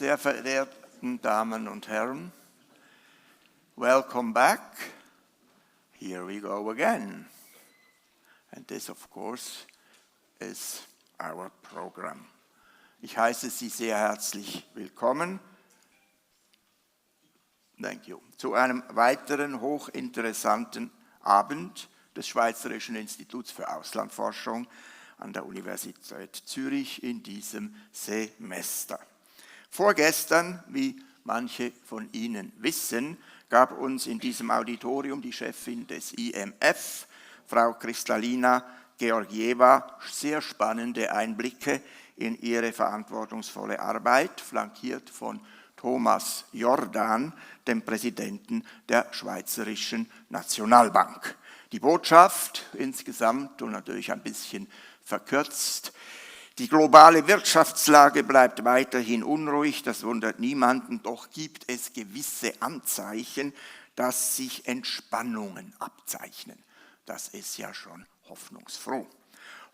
Sehr verehrten Damen und Herren, welcome back. Here we go again. And this, of course, is our program. Ich heiße Sie sehr herzlich willkommen. Thank you. Zu einem weiteren hochinteressanten Abend des Schweizerischen Instituts für Auslandforschung an der Universität Zürich in diesem Semester. Vorgestern, wie manche von Ihnen wissen, gab uns in diesem Auditorium die Chefin des IMF, Frau Kristalina Georgieva, sehr spannende Einblicke in ihre verantwortungsvolle Arbeit, flankiert von Thomas Jordan, dem Präsidenten der Schweizerischen Nationalbank. Die Botschaft insgesamt und natürlich ein bisschen verkürzt: Die globale Wirtschaftslage bleibt weiterhin unruhig, das wundert niemanden, doch gibt es gewisse Anzeichen, dass sich Entspannungen abzeichnen. Das ist ja schon hoffnungsfroh.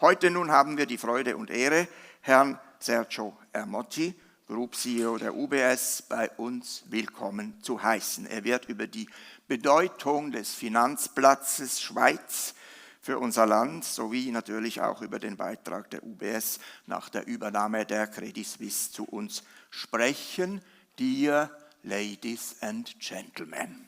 Heute nun haben wir die Freude und Ehre, Herrn Sergio Ermotti, Group CEO der UBS, bei uns willkommen zu heißen. Er wird über die Bedeutung des Finanzplatzes Schweiz für unser Land sowie natürlich auch über den Beitrag der UBS nach der Übernahme der Credit Suisse zu uns sprechen. Dear ladies and gentlemen,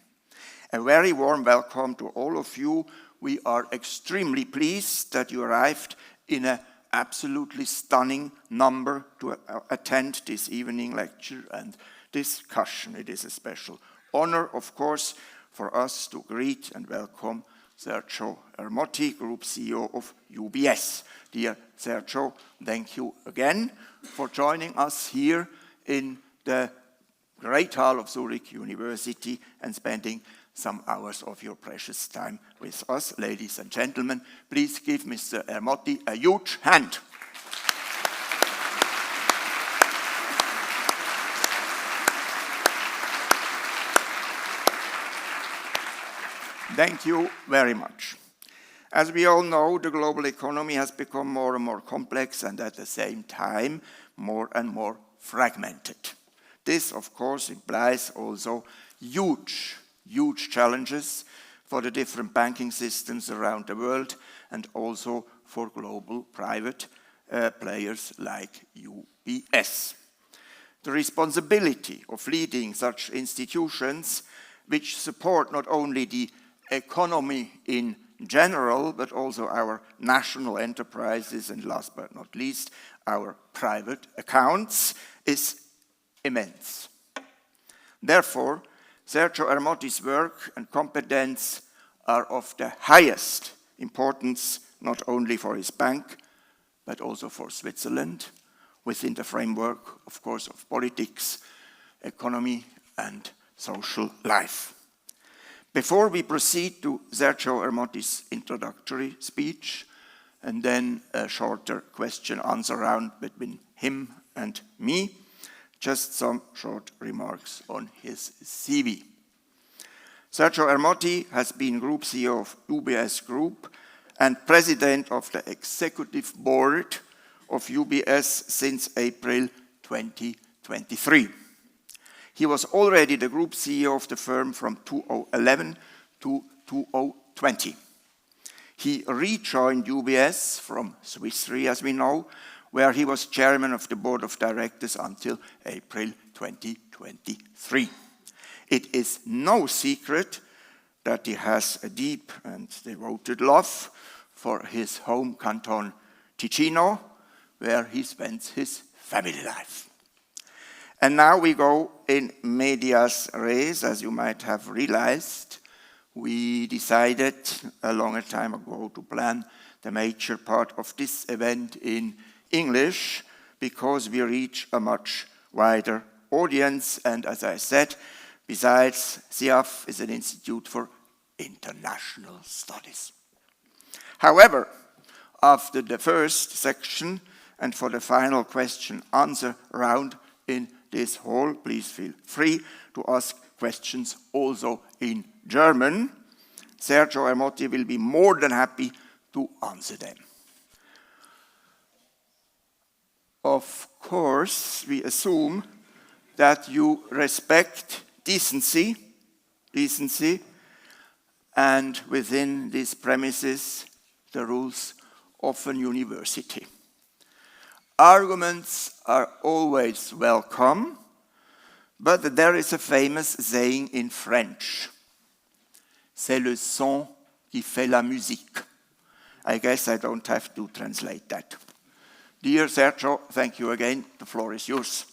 a very warm welcome to all of you. We are extremely pleased that you arrived in an absolutely stunning number to attend this evening lecture and discussion. It is a special honor, of course, for us to greet and welcome Sergio Ermotti, Group CEO of UBS. Dear Sergio, thank you again for joining us here in the Great Hall of Zurich University and spending some hours of your precious time with us. Ladies and gentlemen, please give Mr. Ermotti a huge hand. Thank you very much. As we all know, the global economy has become more and more complex and at the same time more and more fragmented. This, of course, implies also huge challenges for the different banking systems around the world and also for global private players like UBS. The responsibility of leading such institutions which support not only the economy in general, but also our national enterprises and last but not least, our private accounts, is immense. Therefore, Sergio Ermotti's work and competence are of the highest importance, not only for his bank, but also for Switzerland, within the framework, of course, of politics, economy, and social life. Before we proceed to Sergio Ermotti's introductory speech, and then a shorter question-answer round between him and me, just some short remarks on his CV. Sergio Ermotti has been Group CEO of UBS Group and President of the Executive Board of UBS since April 2023. He was already the Group CEO of the firm from 2011 to 2020. He rejoined UBS from Swiss Re, as we know, where he was chairman of the board of directors until April 2023. It is no secret that he has a deep and devoted love for his home canton Ticino, where he spends his family life. And now we go in medias res. As you might have realized, we decided a longer time ago to plan the major part of this event in English because we reach a much wider audience. And as I said, besides, SIAF is an institute for international studies. However, after the first section and for the final question-answer round in this hall, please feel free to ask questions also in German. Sergio Ermotti will be more than happy to answer them. Of course, we assume that you respect decency, and within these premises, the rules of a university. Arguments are always welcome, but there is a famous saying in French, c'est le son qui fait la musique. I guess I don't have to translate that. Dear Sergio, thank you again. The floor is yours.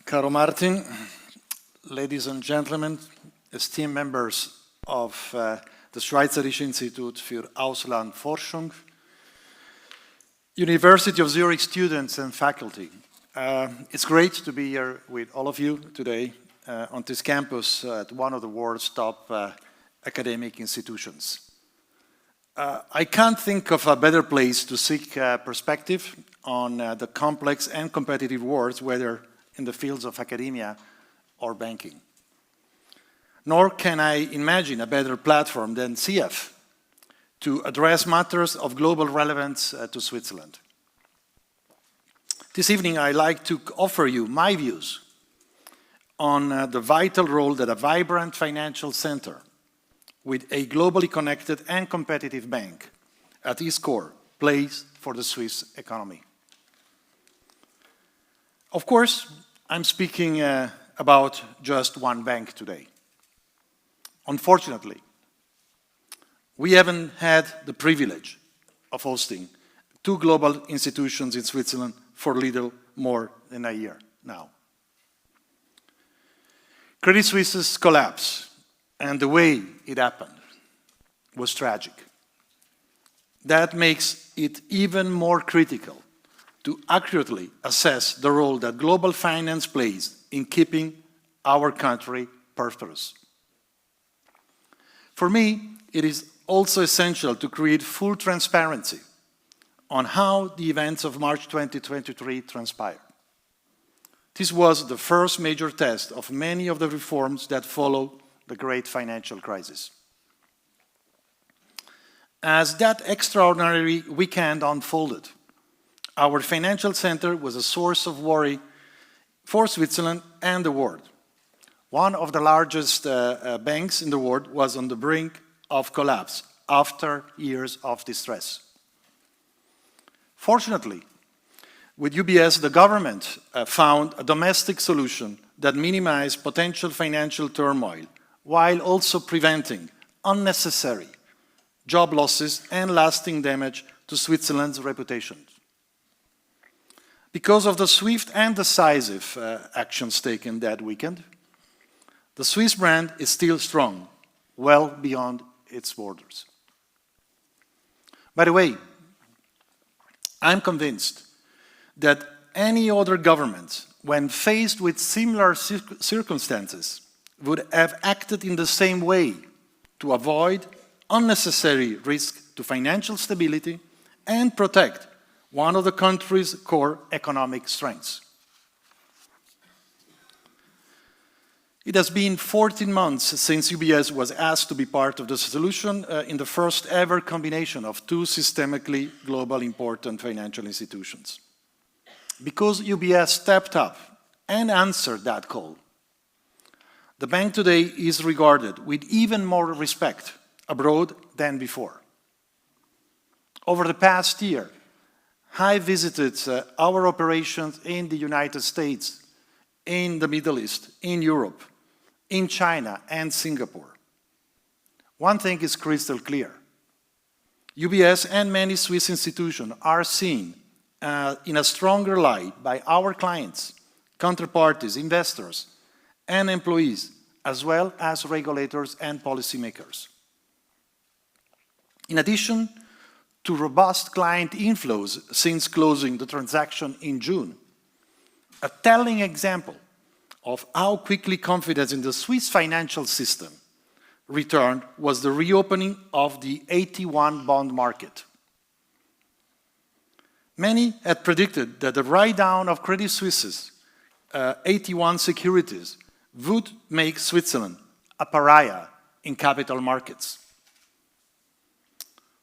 Caro Martin, ladies and gentlemen, esteemed members of the Schweizerische Institut für Auslandforschung, University of Zurich students and faculty. It's great to be here with all of you today on this campus at one of the world's top academic institutions. I can't think of a better place to seek perspective on the complex and competitive world, whether in the fields of academia or banking. Nor can I imagine a better platform than SIAF to address matters of global relevance to Switzerland. This evening, I'd like to offer you my views on the vital role that a vibrant financial center with a globally connected and competitive bank at its core plays for the Swiss economy. Of course, I'm speaking about just one bank today. Unfortunately, we haven't had the privilege of hosting two global institutions in Switzerland for little more than a year now. Credit Suisse's collapse and the way it happened was tragic. That makes it even more critical to accurately assess the role that global finance plays in keeping our country prosperous. For me, it is also essential to create full transparency on how the events of March 2023 transpired. This was the first major test of many of the reforms that followed the great financial crisis. As that extraordinary weekend unfolded, our financial center was a source of worry for Switzerland and the world. One of the largest banks in the world was on the brink of collapse after years of distress. Fortunately, with UBS, the government found a domestic solution that minimized potential financial turmoil while also preventing unnecessary job losses and lasting damage to Switzerland's reputation. Because of the swift and decisive actions taken that weekend, the Swiss brand is still strong, well beyond its borders. By the way, I'm convinced that any other government, when faced with similar circumstances, would have acted in the same way to avoid unnecessary risk to financial stability and protect one of the country's core economic strengths. It has been 14 months since UBS was asked to be part of the solution in the first ever combination of two systemically global important financial institutions. Because UBS stepped up and answered that call, the bank today is regarded with even more respect abroad than before. Over the past year, I visited our operations in the United States, in the Middle East, in Europe, in China and Singapore. One thing is crystal clear. UBS and many Swiss institutions are seen in a stronger light by our clients, counterparties, investors, and employees, as well as regulators and policymakers. In addition to robust client inflows since closing the transaction in June, a telling example of how quickly confidence in the Swiss financial system returned was the reopening of the AT1 bond market. Many had predicted that the write-down of Credit Suisse's AT1 securities would make Switzerland a pariah in capital markets.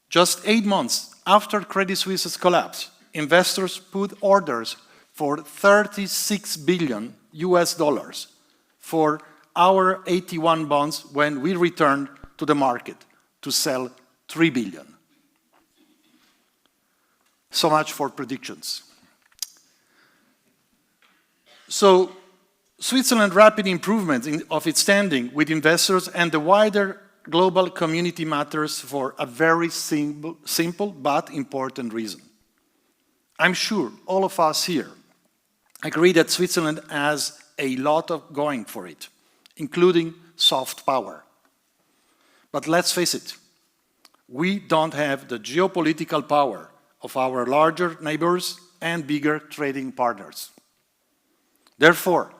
Just 8 months after Credit Suisse's collapse, investors put orders for $36 billion for our AT1 bonds when we returned to the market to sell $3 billion. So much for predictions. So, Switzerland's rapid improvement of its standing with investors and the wider global community matters for a very simple but important reason. I'm sure all of us here agree that Switzerland has a lot of going for it, including soft power. But let's face it, we don't have the geopolitical power of our larger neighbors and bigger trading partners. Therefore,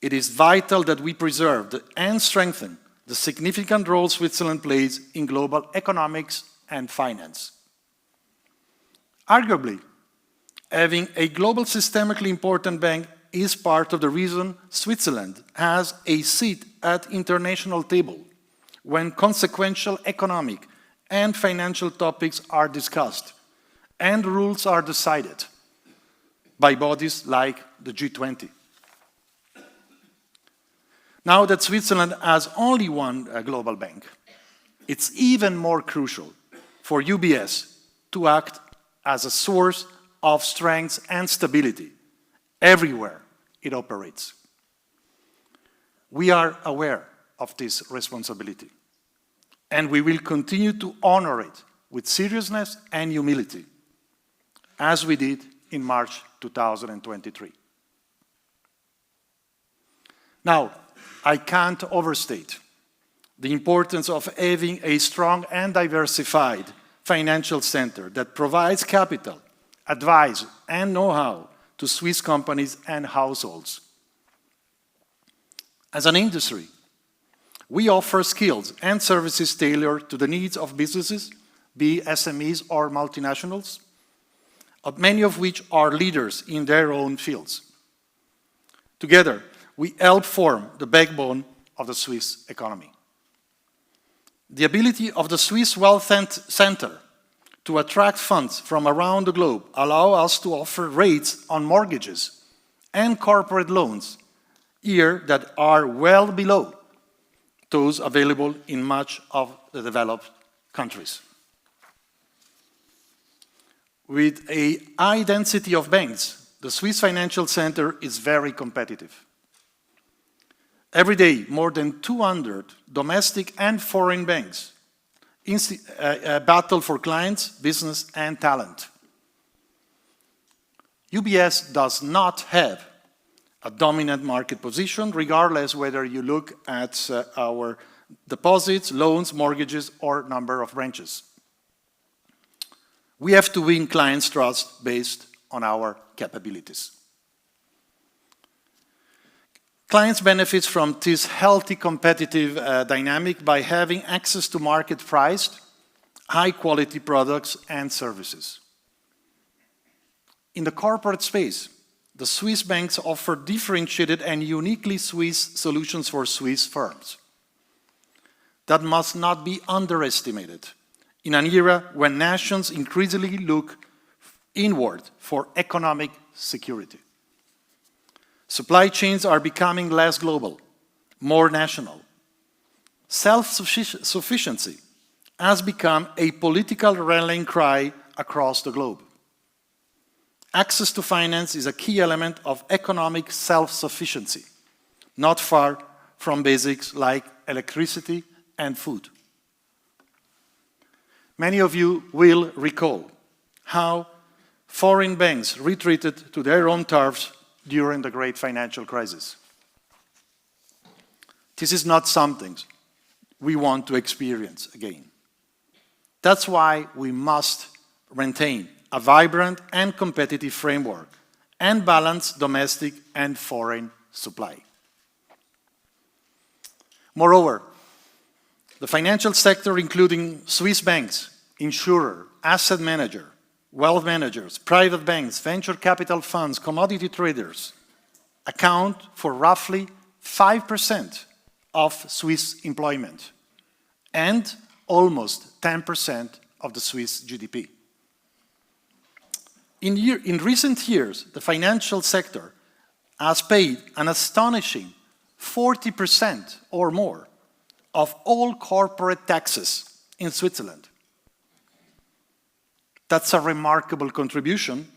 it is vital that we preserve and strengthen the significant role Switzerland plays in global economics and finance. Arguably, having a global systemically important bank is part of the reason Switzerland has a seat at international table when consequential economic and financial topics are discussed and rules are decided by bodies like the G20. Now that Switzerland has only one global bank, it's even more crucial for UBS to act as a source of strength and stability everywhere it operates. We are aware of this responsibility, and we will continue to honor it with seriousness and humility, as we did in March 2023. Now, I can't overstate the importance of having a strong and diversified financial center that provides capital, advice, and know-how to Swiss companies and households. As an industry, we offer skills and services tailored to the needs of businesses, be SMEs or multinationals, many of which are leaders in their own fields. Together, we help form the backbone of the Swiss economy. The ability of the Swiss Wealth Center to attract funds from around the globe allow us to offer rates on mortgages and corporate loans here that are well below those available in much of the developed countries. With a high density of banks, the Swiss Financial Center is very competitive. Every day, more than 200 domestic and foreign banks battle for clients, business, and talent. UBS does not have a dominant market position, regardless whether you look at our deposits, loans, mortgages, or number of branches. We have to win clients' trust based on our capabilities. Clients benefit from this healthy competitive dynamic by having access to market-priced, high-quality products and services. In the corporate space, the Swiss banks offer differentiated and uniquely Swiss solutions for Swiss firms. That must not be underestimated in an era when nations increasingly look inward for economic security. Supply chains are becoming less global, more national. Self-sufficiency has become a political rallying cry across the globe. Access to finance is a key element of economic self-sufficiency, not far from basics like electricity and food. Many of you will recall how foreign banks retreated to their own turfs during the great financial crisis. This is not something we want to experience again. That's why we must maintain a vibrant and competitive framework and balance domestic and foreign supply. Moreover, the financial sector, including Swiss banks, insurer, asset manager, wealth managers, private banks, venture capital funds, commodity traders, account for roughly 5% of Swiss employment and almost 10% of the Swiss GDP. In recent years, the financial sector has paid an astonishing 40% or more of all corporate taxes in Switzerland. That's a remarkable contribution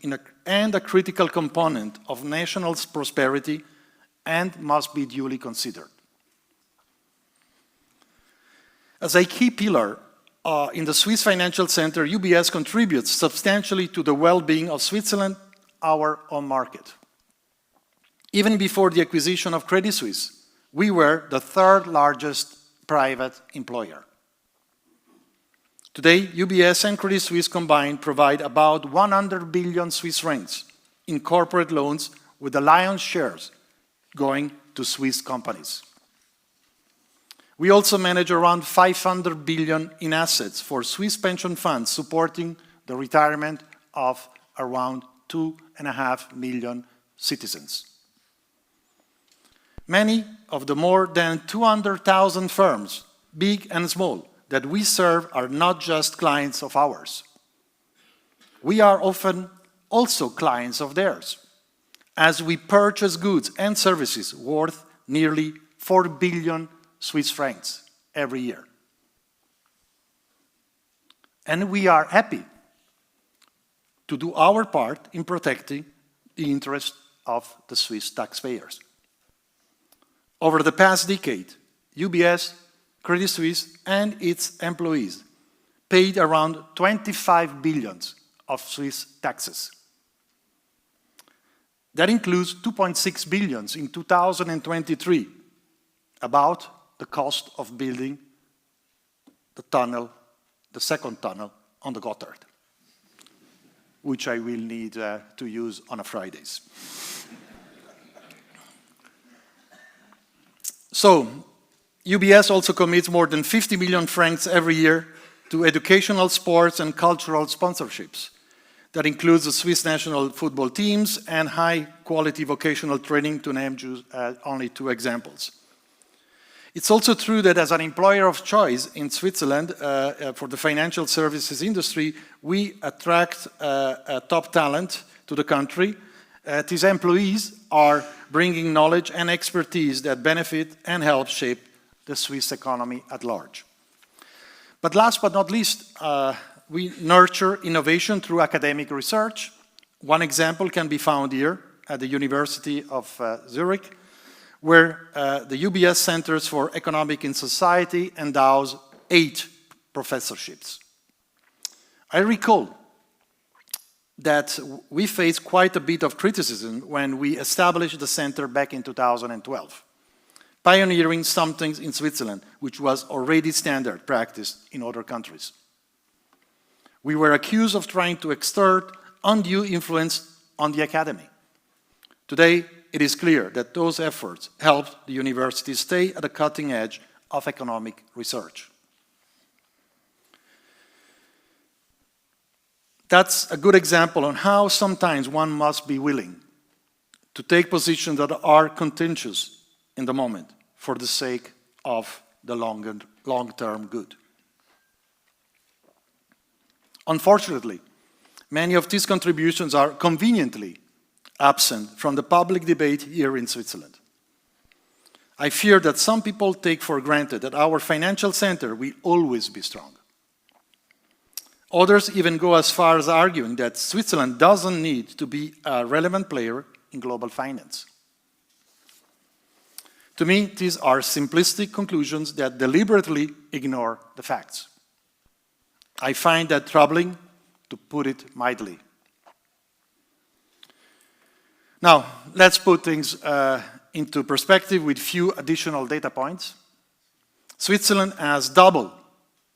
and a critical component of national prosperity and must be duly considered. As a key pillar in the Swiss financial center, UBS contributes substantially to the well-being of Switzerland, our home market. Even before the acquisition of Credit Suisse, we were the third largest private employer. Today, UBS and Credit Suisse combined provide about 100 billion Swiss francs in corporate loans, with the lion's shares going to Swiss companies. We also manage around 500 billion in assets for Swiss pension funds, supporting the retirement of around 2.5 million citizens. Many of the more than 200,000 firms, big and small, that we serve are not just clients of ours. We are often also clients of theirs, as we purchase goods and services worth nearly 4 billion Swiss francs every year. And we are happy to do our part in protecting the interests of the Swiss taxpayers. Over the past decade, UBS, Credit Suisse, and its employees paid around 25 billion of Swiss taxes. That includes 2.6 billion in 2023, about the cost of building the tunnel, the second tunnel on the Gotthard, which I will need to use on a Fridays. So, UBS also commits more than 50 million francs every year to educational, sports, and cultural sponsorships. That includes the Swiss national football teams and high-quality vocational training, to name just, only two examples. It's also true that as an employer of choice in Switzerland for the financial services industry, we attract top talent to the country. These employees are bringing knowledge and expertise that benefit and help shape the Swiss economy at large. But last but not least, we nurture innovation through academic research. One example can be found here at the University of Zurich, where the UBS Centers for Economic and Society endows 8 professorships. I recall that we faced quite a bit of criticism when we established the center back in 2012, pioneering something in Switzerland which was already standard practice in other countries. We were accused of trying to exert undue influence on the academy. Today, it is clear that those efforts helped the university stay at the cutting edge of economic research. That's a good example on how sometimes one must be willing to take positions that are contentious in the moment for the sake of the long-term good. Unfortunately, many of these contributions are conveniently absent from the public debate here in Switzerland. I fear that some people take for granted that our financial center will always be strong. Others even go as far as arguing that Switzerland doesn't need to be a relevant player in global finance. To me, these are simplistic conclusions that deliberately ignore the facts. I find that troubling, to put it mildly. Now, let's put things into perspective with few additional data points. Switzerland has double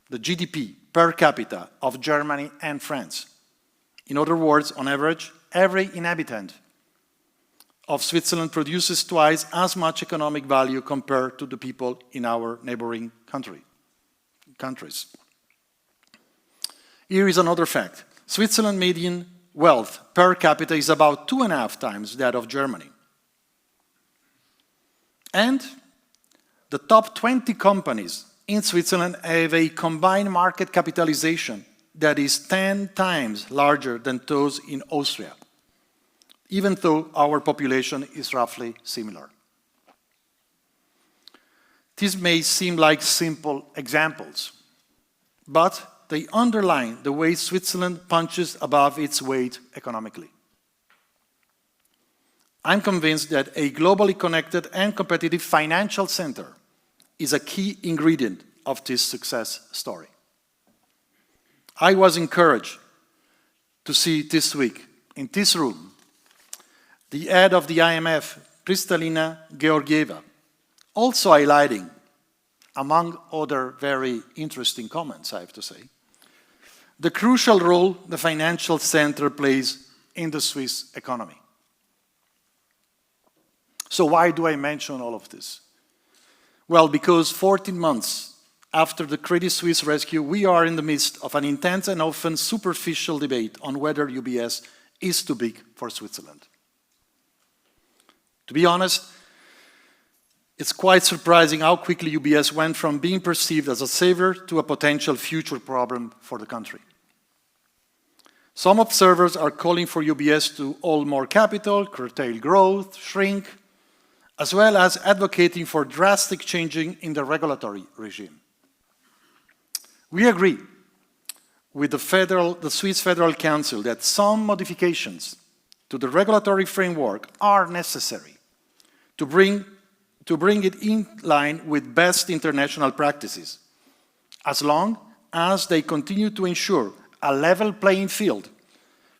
the GDP per capita of Germany and France. In other words, on average, every inhabitant of Switzerland produces twice as much economic value compared to the people in our neighboring countries. Here is another fact. Switzerland median wealth per capita is about 2.5 times that of Germany. And the top 20 companies in Switzerland have a combined market capitalization that is 10 times larger than those in Austria, even though our population is roughly similar. These may seem like simple examples, but they underline the way Switzerland punches above its weight economically. I'm convinced that a globally connected and competitive financial center is a key ingredient of this success story. I was encouraged to see this week, in this room, the head of the IMF, Kristalina Georgieva, also highlighting, among other very interesting comments, I have to say, the crucial role the financial center plays in the Swiss economy. So why do I mention all of this? Well, because 14 months after the Credit Suisse rescue, we are in the midst of an intense and often superficial debate on whether UBS is too big for Switzerland. To be honest, it's quite surprising how quickly UBS went from being perceived as a savior to a potential future problem for the country. Some observers are calling for UBS to hold more capital, curtail growth, shrink, as well as advocating for drastic changing in the regulatory regime. We agree with the Swiss Federal Council that some modifications to the regulatory framework are necessary to bring it in line with best international practices, as long as they continue to ensure a level playing field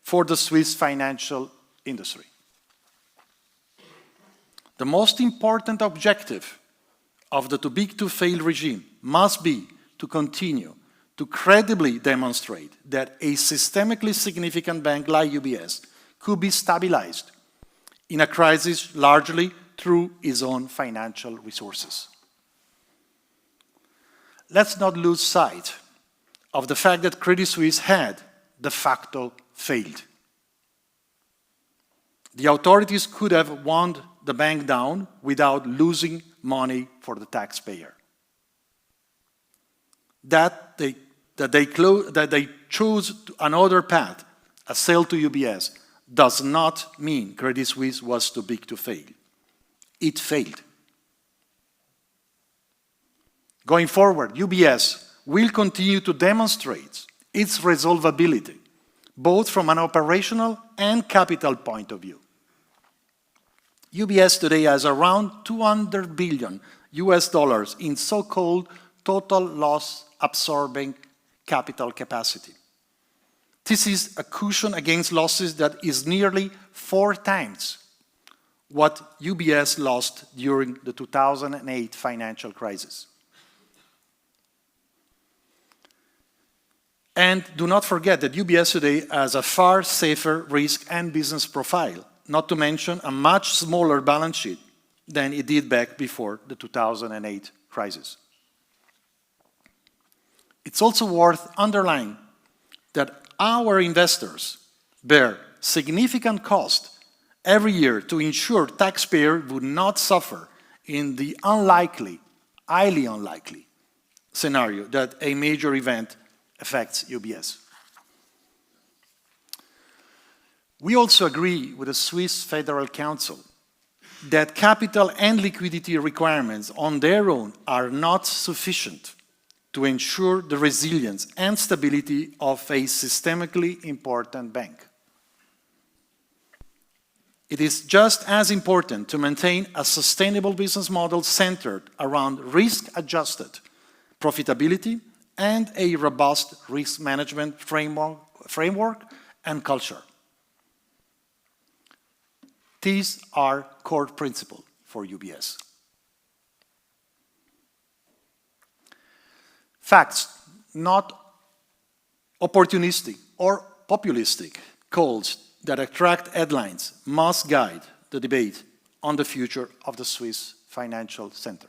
for the Swiss financial industry. The most important objective of the too big to fail regime must be to continue to credibly demonstrate that a systemically significant bank like UBS could be stabilized in a crisis largely through its own financial resources. Let's not lose sight of the fact that Credit Suisse had de facto failed. The authorities could have wound the bank down without losing money for the taxpayer. That they chose another path, a sale to UBS, does not mean Credit Suisse was too big to fail. It failed. Going forward, UBS will continue to demonstrate its resolvability, both from an operational and capital point of view. UBS today has around $200 billion in so-called total loss absorbing capital capacity. This is a cushion against losses that is nearly 4 times what UBS lost during the 2008 financial crisis. And do not forget that UBS today has a far safer risk and business profile, not to mention a much smaller balance sheet than it did back before the 2008 crisis. It's also worth underlining that our investors bear significant cost every year to ensure taxpayers would not suffer in the unlikely, highly unlikely scenario that a major event affects UBS. We also agree with the Swiss Federal Council that capital and liquidity requirements on their own are not sufficient to ensure the resilience and stability of a systemically important bank. It is just as important to maintain a sustainable business model centered around risk-adjusted profitability and a robust risk management framework and culture. These are core principles for UBS. Facts, not opportunistic or populistic calls that attract headlines, must guide the debate on the future of the Swiss financial center.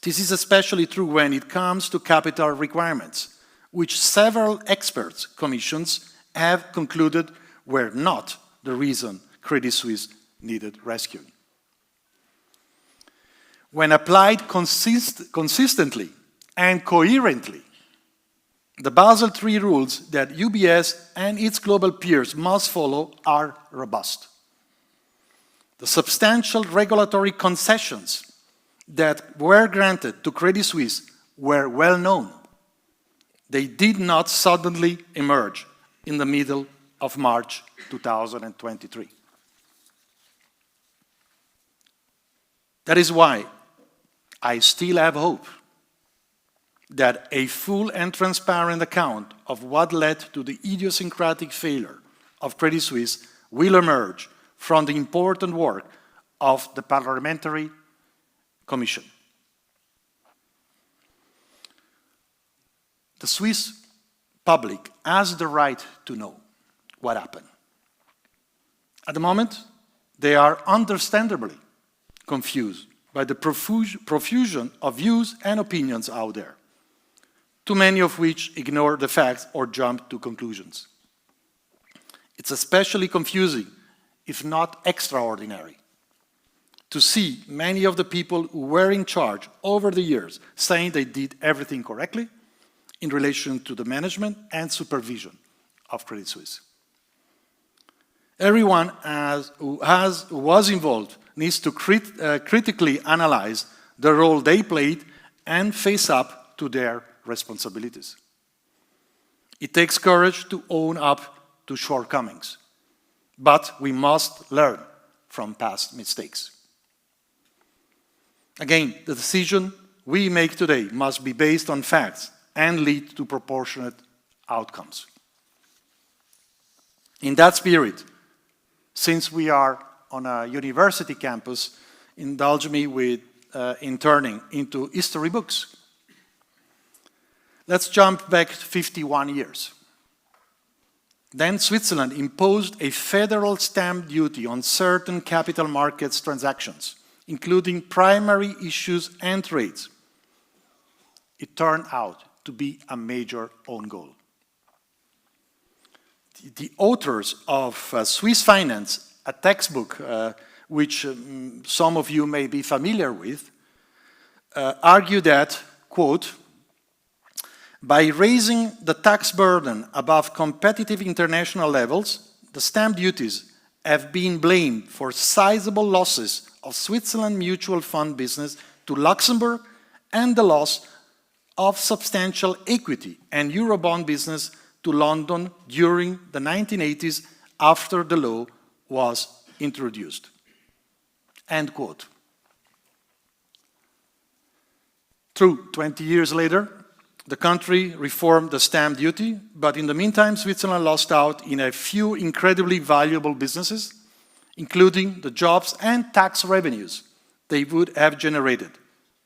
This is especially true when it comes to capital requirements, which several experts' commissions have concluded were not the reason Credit Suisse needed rescuing. When applied consistently and coherently, the Basel III rules that UBS and its global peers must follow are robust. The substantial regulatory concessions that were granted to Credit Suisse were well known. They did not suddenly emerge in the middle of March 2023. That is why I still have hope that a full and transparent account of what led to the idiosyncratic failure of Credit Suisse will emerge from the important work of the Parliamentary Commission. The Swiss public has the right to know what happened. At the moment, they are understandably confused by the profusion of views and opinions out there, too many of which ignore the facts or jump to conclusions. It's especially confusing, if not extraordinary, to see many of the people who were in charge over the years saying they did everything correctly in relation to the management and supervision of Credit Suisse. Everyone who was involved needs to critically analyze the role they played and face up to their responsibilities. It takes courage to own up to shortcomings, but we must learn from past mistakes. Again, the decision we make today must be based on facts and lead to proportionate outcomes. In that spirit, since we are on a university campus, indulge me in turning into history books. Let's jump back 51 years. Then Switzerland imposed a federal stamp duty on certain capital markets transactions, including primary issues and trades. It turned out to be a major own goal. The authors of Swiss Finance, a textbook which some of you may be familiar with, argue that, quote, by raising the tax burden above competitive international levels, the stamp duties have been blamed for sizable losses of Switzerland mutual fund business to Luxembourg and the loss of substantial equity and Eurobond business to London during the 1980s after the law was introduced. End quote. True, 20 years later, the country reformed the stamp duty, but in the meantime, Switzerland lost out in a few incredibly valuable businesses, including the jobs and tax revenues they would have generated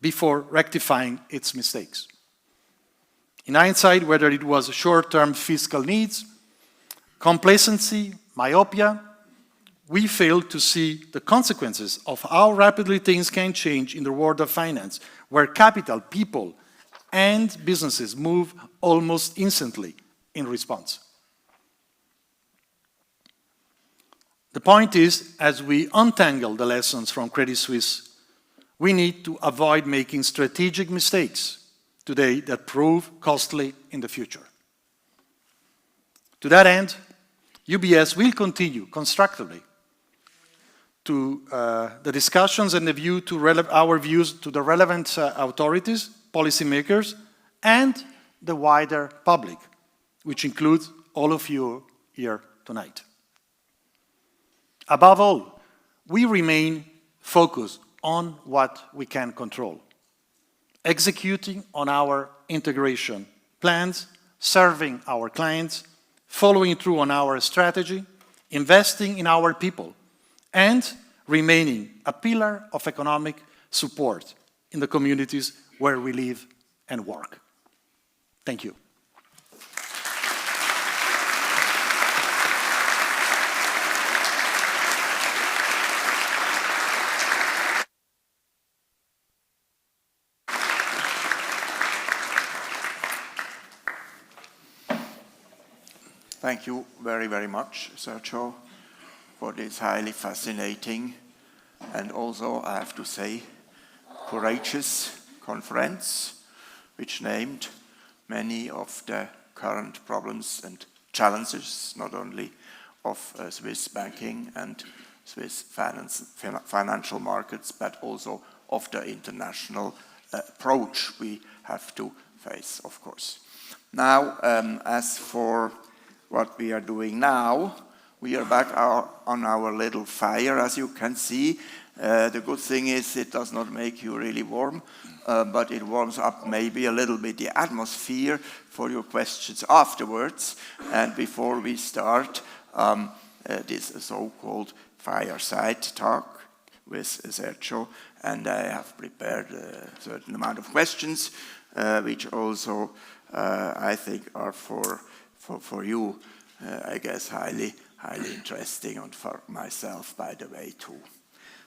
before rectifying its mistakes. In hindsight, whether it was short-term fiscal needs, complacency, myopia, we failed to see the consequences of how rapidly things can change in the world of finance, where capital, people, and businesses move almost instantly in response. The point is, as we untangle the lessons from Credit Suisse, we need to avoid making strategic mistakes today that prove costly in the future. To that end, UBS will continue constructively to the discussions and our views to the relevant authorities, policymakers, and the wider public, which includes all of you here tonight. Above all, we remain focused on what we can control, executing on our integration plans, serving our clients, following through on our strategy, investing in our people, and remaining a pillar of economic support in the communities where we live and work. Thank you. Thank you very, very much, Sergio, for this highly fascinating and also, I have to say, courageous conference, which named many of the current problems and challenges, not only of Swiss banking and Swiss financial markets, but also of the international approach we have to face, of course. Now, as for what we are doing now, we are back on our little fire, as you can see. The good thing is it does not make you really warm, but it warms up maybe a little bit the atmosphere for your questions afterwards. And before we start this so-called Fireside Talk with Sergio, and I have prepared a certain amount of questions, which also I think are for you, I guess, highly interesting, and for myself, by the way, too.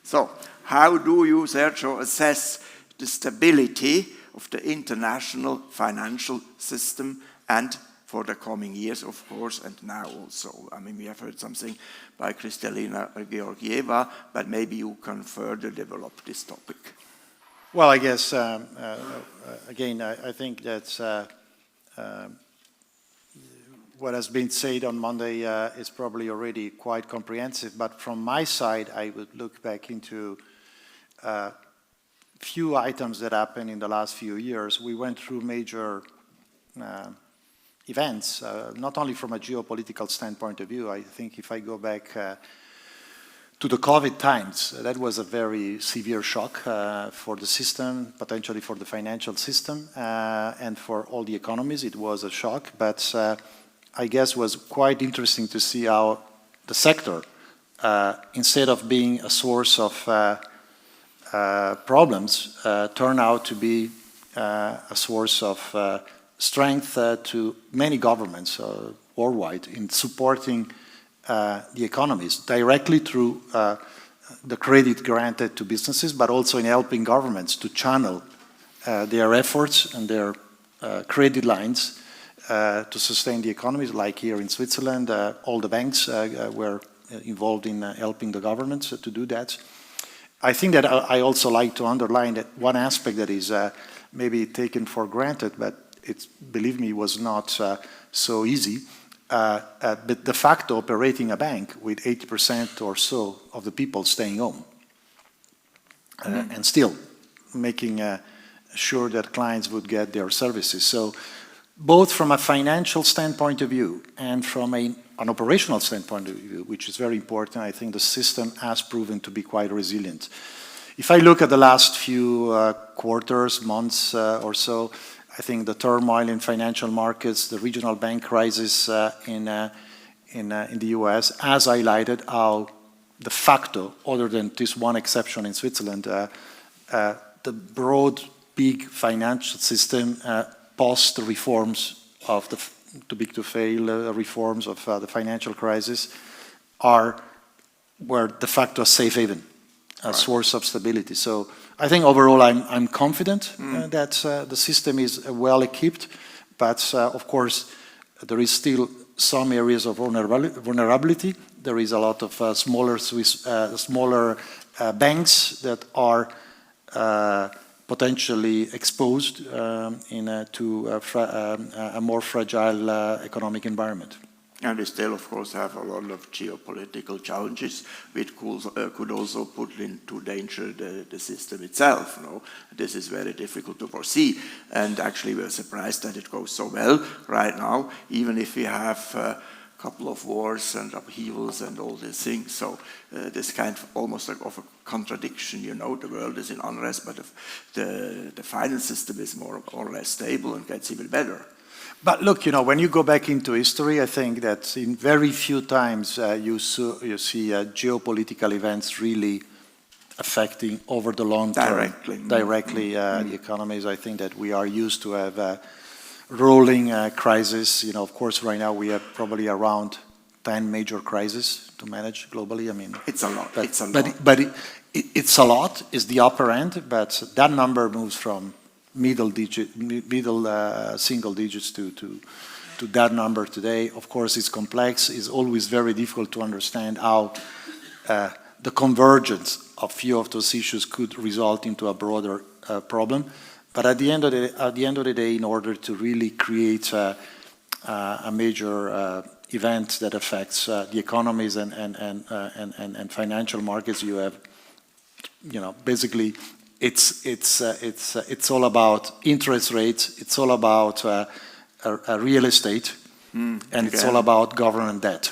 So, how do you, Sergio, assess the stability of the international financial system, and for the coming years, of course, and now also? I mean, we have heard something by Kristalina Georgieva, but maybe you can further develop this topic. Well, I guess, again, I think that what has been said on Monday is probably already quite comprehensive, but from my side, I would look back into a few items that happened in the last few years. We went through major events, not only from a geopolitical standpoint of view. I think if I go back to the COVID times, that was a very severe shock for the system, potentially for the financial system, and for all the economies. It was a shock, but I guess was quite interesting to see how the sector, instead of being a source of problems, turned out to be a source of strength to many governments worldwide in supporting the economies directly through the credit granted to businesses, but also in helping governments to channel their efforts and their credit lines to sustain the economies. Like here in Switzerland, all the banks were involved in helping the governments to do that. I think that I also like to underline that one aspect that is maybe taken for granted, but it's, believe me, was not so easy. But de facto operating a bank with 80% or so of the people staying home and still making sure that clients would get their services. So both from a financial standpoint of view and from an operational standpoint of view, which is very important, I think the system has proven to be quite resilient. If I look at the last few quarters, months or so, I think the turmoil in financial markets, the regional bank crisis in the US has highlighted how de facto, other than this one exception in Switzerland, the broad, big financial system post reforms of the too big to fail reforms of the financial crisis were de facto a safe haven, a source of stability. So I think overall I'm confident that the system is well equipped, but of course there is still some areas of vulnerability. There is a lot of smaller banks that are potentially exposed to a more fragile economic environment. And we still, of course, have a lot of geopolitical challenges which could also put into danger the system itself. You know? This is very difficult to foresee, and actually we're surprised that it goes so well right now, even if we have a couple of wars and upheavals and all these things. So this kind of almost like of a contradiction, you know, the world is in unrest, but the finance system is more or less stable and gets even better. But look, you know, when you go back into history, I think that in very few times you see geopolitical events really affecting over the long term directly the economies. I think that we are used to have a rolling crisis. You know, of course, right now we have probably around 10 major crises to manage globally. I mean, it's a lot. It's a lot. But it's a lot. Is the upper end, but that number moves from middle single digits to that number today. Of course, it's complex. It's always very difficult to understand how the convergence of few of those issues could result into a broader problem. But at the end of the day, in order to really create a major event that affects the economies and financial markets, you have, basically, it's all about interest rates. It's all about real estate, and it's all about government debt.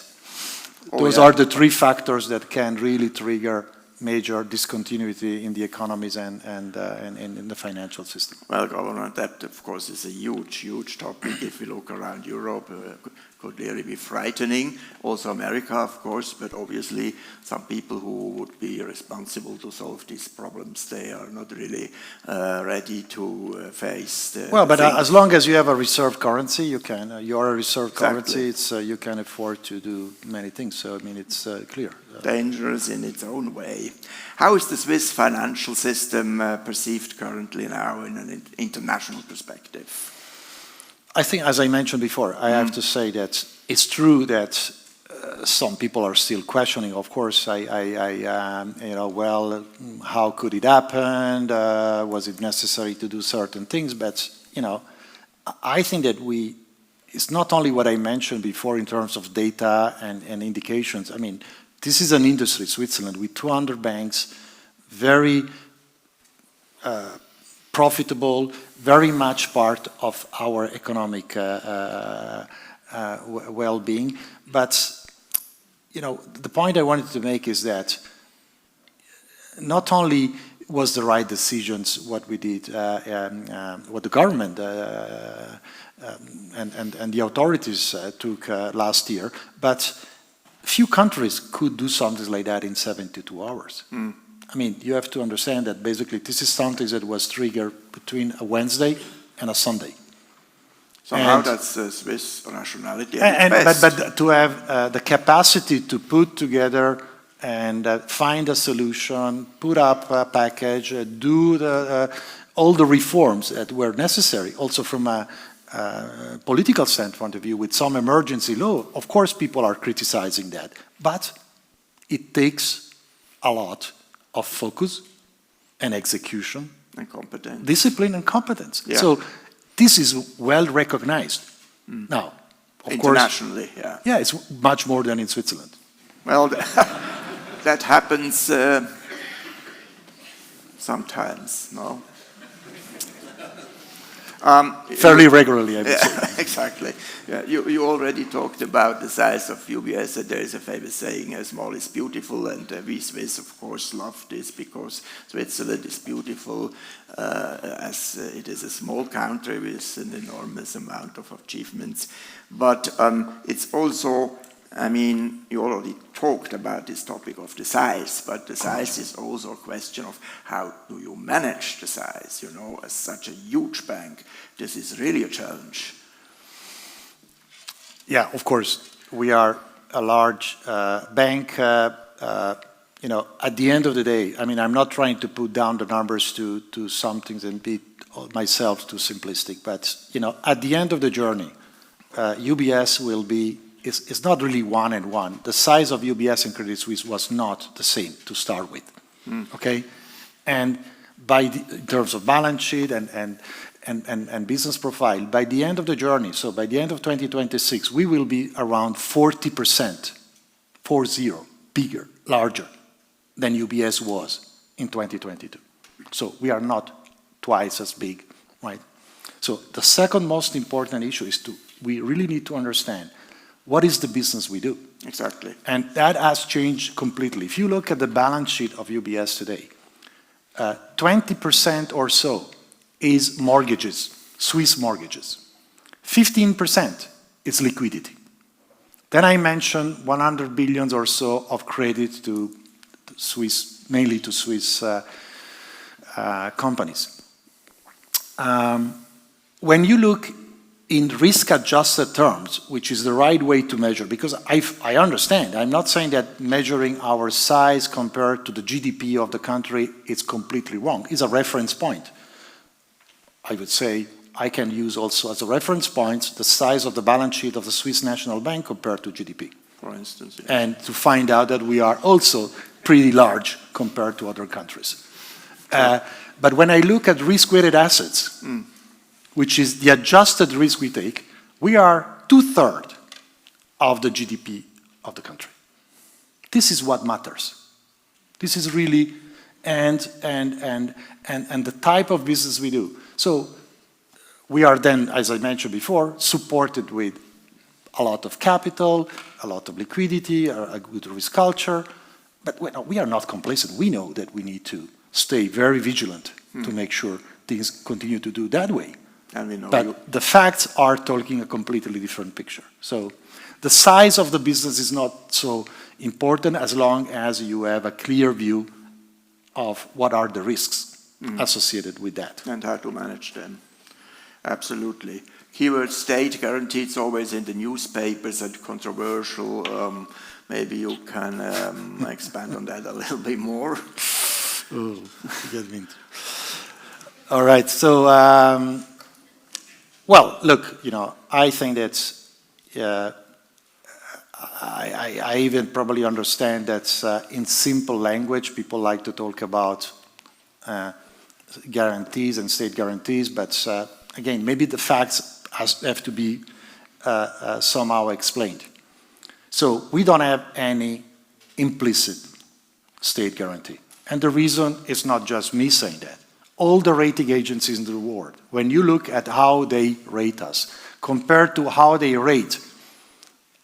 Those are the three factors that can really trigger major discontinuity in the economies and in the financial system. Well, government debt, of course, is a huge topic. If we look around Europe, could really be frightening. Also America, of course, but obviously some people who would be responsible to solve these problems, they are not really ready to face the but as long as you have a reserve currency, you can. You are a reserve currency, you can afford to do many things. So, I mean, it's clear. Dangerous in its own way. How is the Swiss financial system perceived currently now in an international perspective? I think, as I mentioned before, I have to say that it's true that some people are still questioning. Of course, well, how could it happen? Was it necessary to do certain things? But, I think that it's not only what I mentioned before in terms of data and indications. I mean, this is an industry, Switzerland, with 200 banks, very profitable, very much part of our economic well-being. But, the point I wanted to make is that not only was the right decisions what we did, what the government and the authorities took last year, but few countries could do something like that in 72 hours. I mean, you have to understand that basically this is something that was triggered between a Wednesday and a Sunday. Somehow that's the Swiss nationality at its best. But to have the capacity to put together and find a solution, put up a package, do all the reforms that were necessary, also from a political standpoint of view, with some emergency law, of course people are criticizing that. But it takes a lot of focus and execution. And competence. Discipline and competence. Yeah. So this is well recognized. Now, of internationally, course, yeah, it's much more than in Switzerland. Well, that happens sometimes, no? Fairly regularly, I would say. Exactly. Yeah, you already talked about the size of UBS, and there is a famous saying, small is beautiful, and we Swiss, of course, love this because Switzerland is beautiful as it is a small country with an enormous amount of achievements. But it's also, I mean, you already talked about this topic of the size, but the size is also a question of how do you manage the size, as such a huge bank. This is really a challenge. Yeah, of course, we are a large bank. At the end of the day, I mean, I'm not trying to put down the numbers to some things and be myself too simplistic, but, at the end of the journey, UBS will be it's not really 1-on-1. The size of UBS and Credit Suisse was not the same to start with, okay? And in terms of balance sheet and business profile, by the end of the journey, so by the end of 2026, we will be around 40%, 40, bigger, larger than UBS was in 2022. So we are not twice as big, right? So the second most important issue is we really need to understand what is the business we do? Exactly. And that has changed completely. If you look at the balance sheet of UBS today, 20% or so is mortgages, Swiss mortgages. 15% is liquidity. Then I mentioned 100 billion or so of credit to Swiss, mainly to Swiss companies. When you look in risk-adjusted terms, which is the right way to measure, because I understand, I'm not saying that measuring our size compared to the GDP of the country is completely wrong. It's a reference point. I would say I can use also as a reference point the size of the balance sheet of the Swiss National Bank compared to GDP. For instance. Yes. And to find out that we are also pretty large compared to other countries. But when I look at risk-weighted assets, which is the adjusted risk we take, we are 2/3 of the GDP of the country. This is what matters. This is really, and the type of business we do. So we are then, as I mentioned before, supported with a lot of capital, a lot of liquidity, a good risk culture, but we are not complacent. We know that we need to stay very vigilant to make sure things continue to do that way. And we know but the facts are talking a completely different picture. So the size of the business is not so important as long as you have a clear view of what are the risks associated with that. And how to manage them. Absolutely. Keyword state guarantee, it's always in the newspapers and controversial. Maybe you can expand on that a little bit more. Oh, you get me. All right, so, well, look, I think that I even probably understand that in simple language, people like to talk about guarantees and state guarantees, but again, maybe the facts have to be somehow explained. So we don't have any implicit state guarantee. And the reason is not just me saying that. All the rating agencies in the world, when you look at how they rate us, compared to how they rate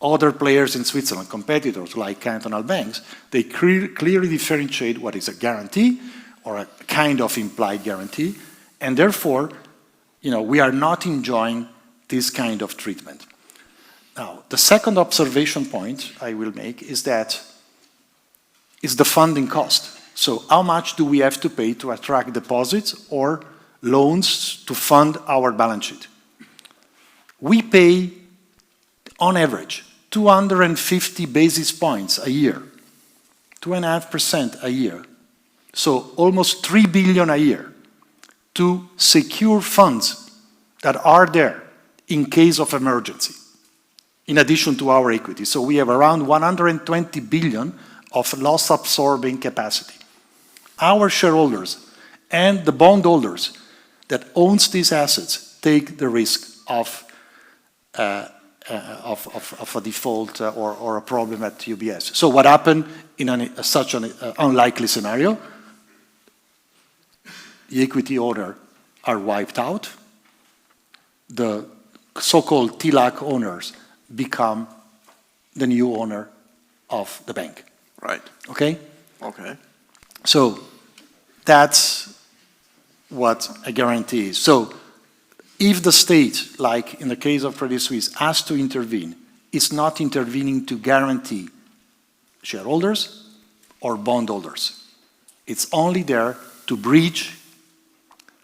other players in Switzerland, competitors like cantonal banks, they clearly differentiate what is a guarantee or a kind of implied guarantee, and therefore, we are not enjoying this kind of treatment. Now, the second observation point I will make is that it's the funding cost. So how much do we have to pay to attract deposits or loans to fund our balance sheet? We pay, on average, 250 basis points a year, 2.5% a year. So almost 3 billion a year to secure funds that are there in case of emergency, in addition to our equity. So we have around 120 billion of loss-absorbing capacity. Our shareholders and the bondholders that owns these assets take the risk of a default or a problem at UBS. So what happened in such an unlikely scenario? The equity owner are wiped out. The so-called TLAC owners become the new owner of the bank. Right. Okay? Okay. So that's what a guarantee is. So if the state, like in the case of Credit Suisse, has to intervene, it's not intervening to guarantee shareholders or bondholders. It's only there to breach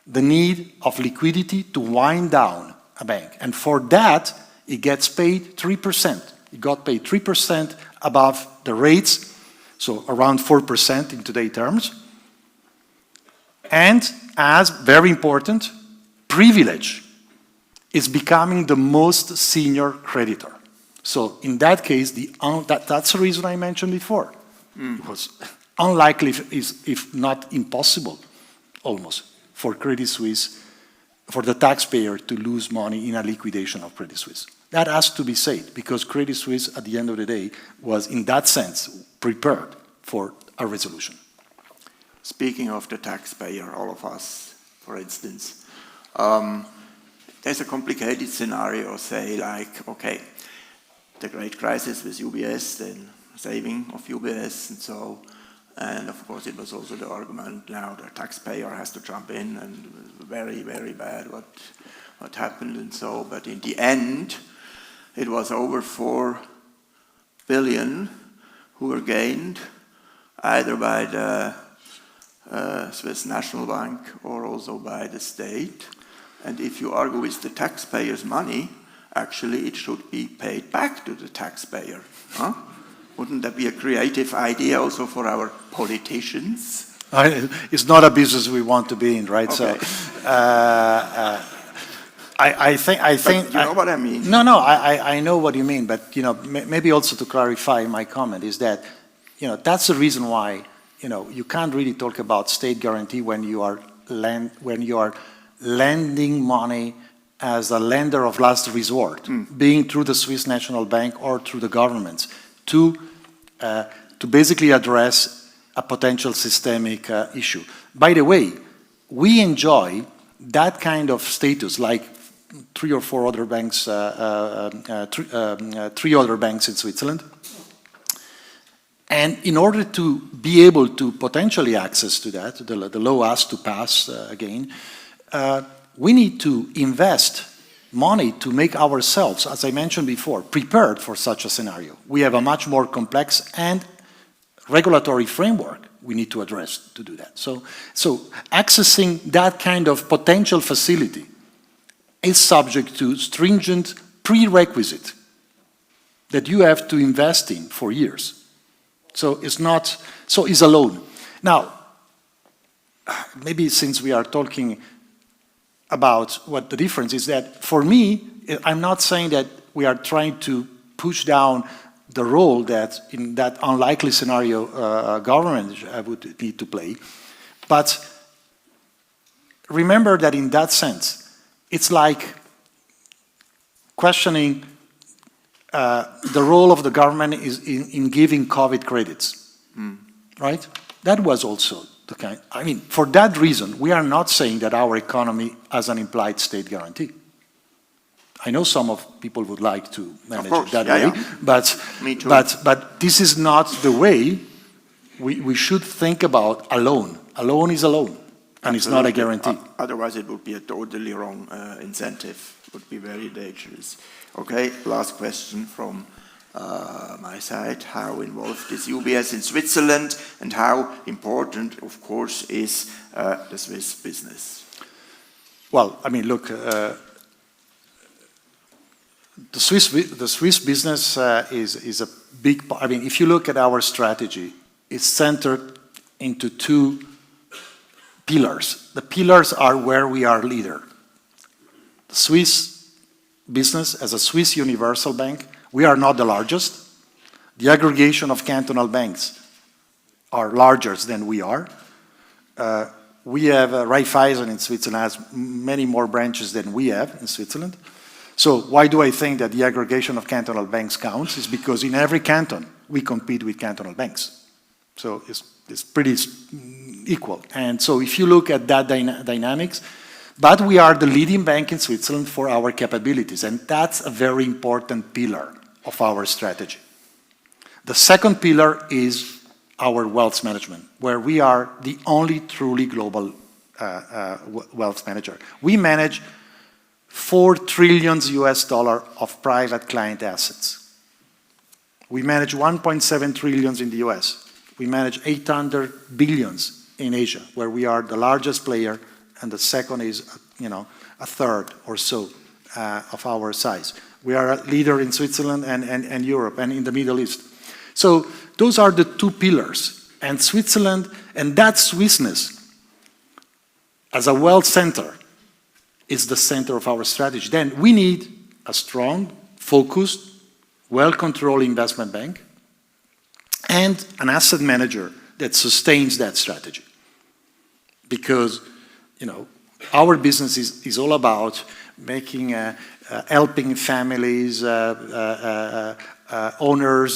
the need of liquidity to wind down a bank. And for that, it gets paid 3%. It got paid 3% above the rates, so around 4% in today's terms. And as, very important, privilege is becoming the most senior creditor. So in that case, that's the reason I mentioned before. It was unlikely, if not impossible, almost, for Credit Suisse, for the taxpayer to lose money in a liquidation of Credit Suisse. That has to be said, because Credit Suisse, at the end of the day, was, in that sense, prepared for a resolution. Speaking of the taxpayer, all of us, for instance, there's a complicated scenario, say, like, okay, the great crisis with UBS, then saving of UBS, and so, and of course it was also the argument now the taxpayer has to jump in, and very, very bad what happened, and so, but in the end, it was over 4 billion who were gained either by the Swiss National Bank or also by the state. And if you argue with the taxpayer's money, actually it should be paid back to the taxpayer. Huh? Wouldn't that be a creative idea also for our politicians? It's not a business we want to be in, right? Okay. So, I think. But you know what I mean? No, I know what you mean, but maybe also to clarify my comment is that that's the reason why you can't really talk about state guarantee when you are lending money as a lender of last resort, being through the Swiss National Bank or through the governments, to basically address a potential systemic issue. By the way, we enjoy that kind of status, like three other banks in Switzerland. And in order to be able to potentially access to that, the law has to pass again, we need to invest money to make ourselves, as I mentioned before, prepared for such a scenario. We have a much more complex and regulatory framework we need to address to do that. So accessing that kind of potential facility is subject to stringent prerequisite that you have to invest in for years. So it's a loan. Now, maybe since we are talking about what the difference is, that for me, I'm not saying that we are trying to push down the role that in that unlikely scenario government would need to play. But remember that in that sense, it's like questioning the role of the government is in giving COVID credits, right? That was also the kind. I mean, for that reason, we are not saying that our economy has an implied state guarantee. I know some of people would like to manage it that way, but me too. But this is not the way we should think about a loan. A loan is a loan, and it's not a guarantee. Otherwise, it would be a totally wrong incentive. It would be very dangerous. Okay, last question from my side. How involved is UBS in Switzerland, and how important, of course, is the Swiss business? Well, I mean, look, the Swiss business is a big part. I mean, if you look at our strategy, it's centered into two pillars. The pillars are where we are leader. The Swiss business, as a Swiss universal bank, we are not the largest. The aggregation of cantonal banks are larger than we are. We have Raiffeisen in Switzerland has many more branches than we have in Switzerland. So why do I think that the aggregation of cantonal banks counts? Is because in every canton, we compete with cantonal banks. So it's pretty equal. And so if you look at that dynamics, but we are the leading bank in Switzerland for our capabilities, and that's a very important pillar of our strategy. The second pillar is our wealth management, where we are the only truly global wealth manager. We manage $4 trillion of private client assets. We manage 1.7 trillion in the US. We manage 800 billions in Asia, where we are the largest player, and the second is, a third or so of our size. We are a leader in Switzerland and Europe and in the Middle East. So those are the two pillars. And Switzerland, and that Swissness as a wealth center, is the center of our strategy. Then we need a strong, focused, well-controlled investment bank and an asset manager that sustains that strategy. Because, our business is all about making, helping families, owners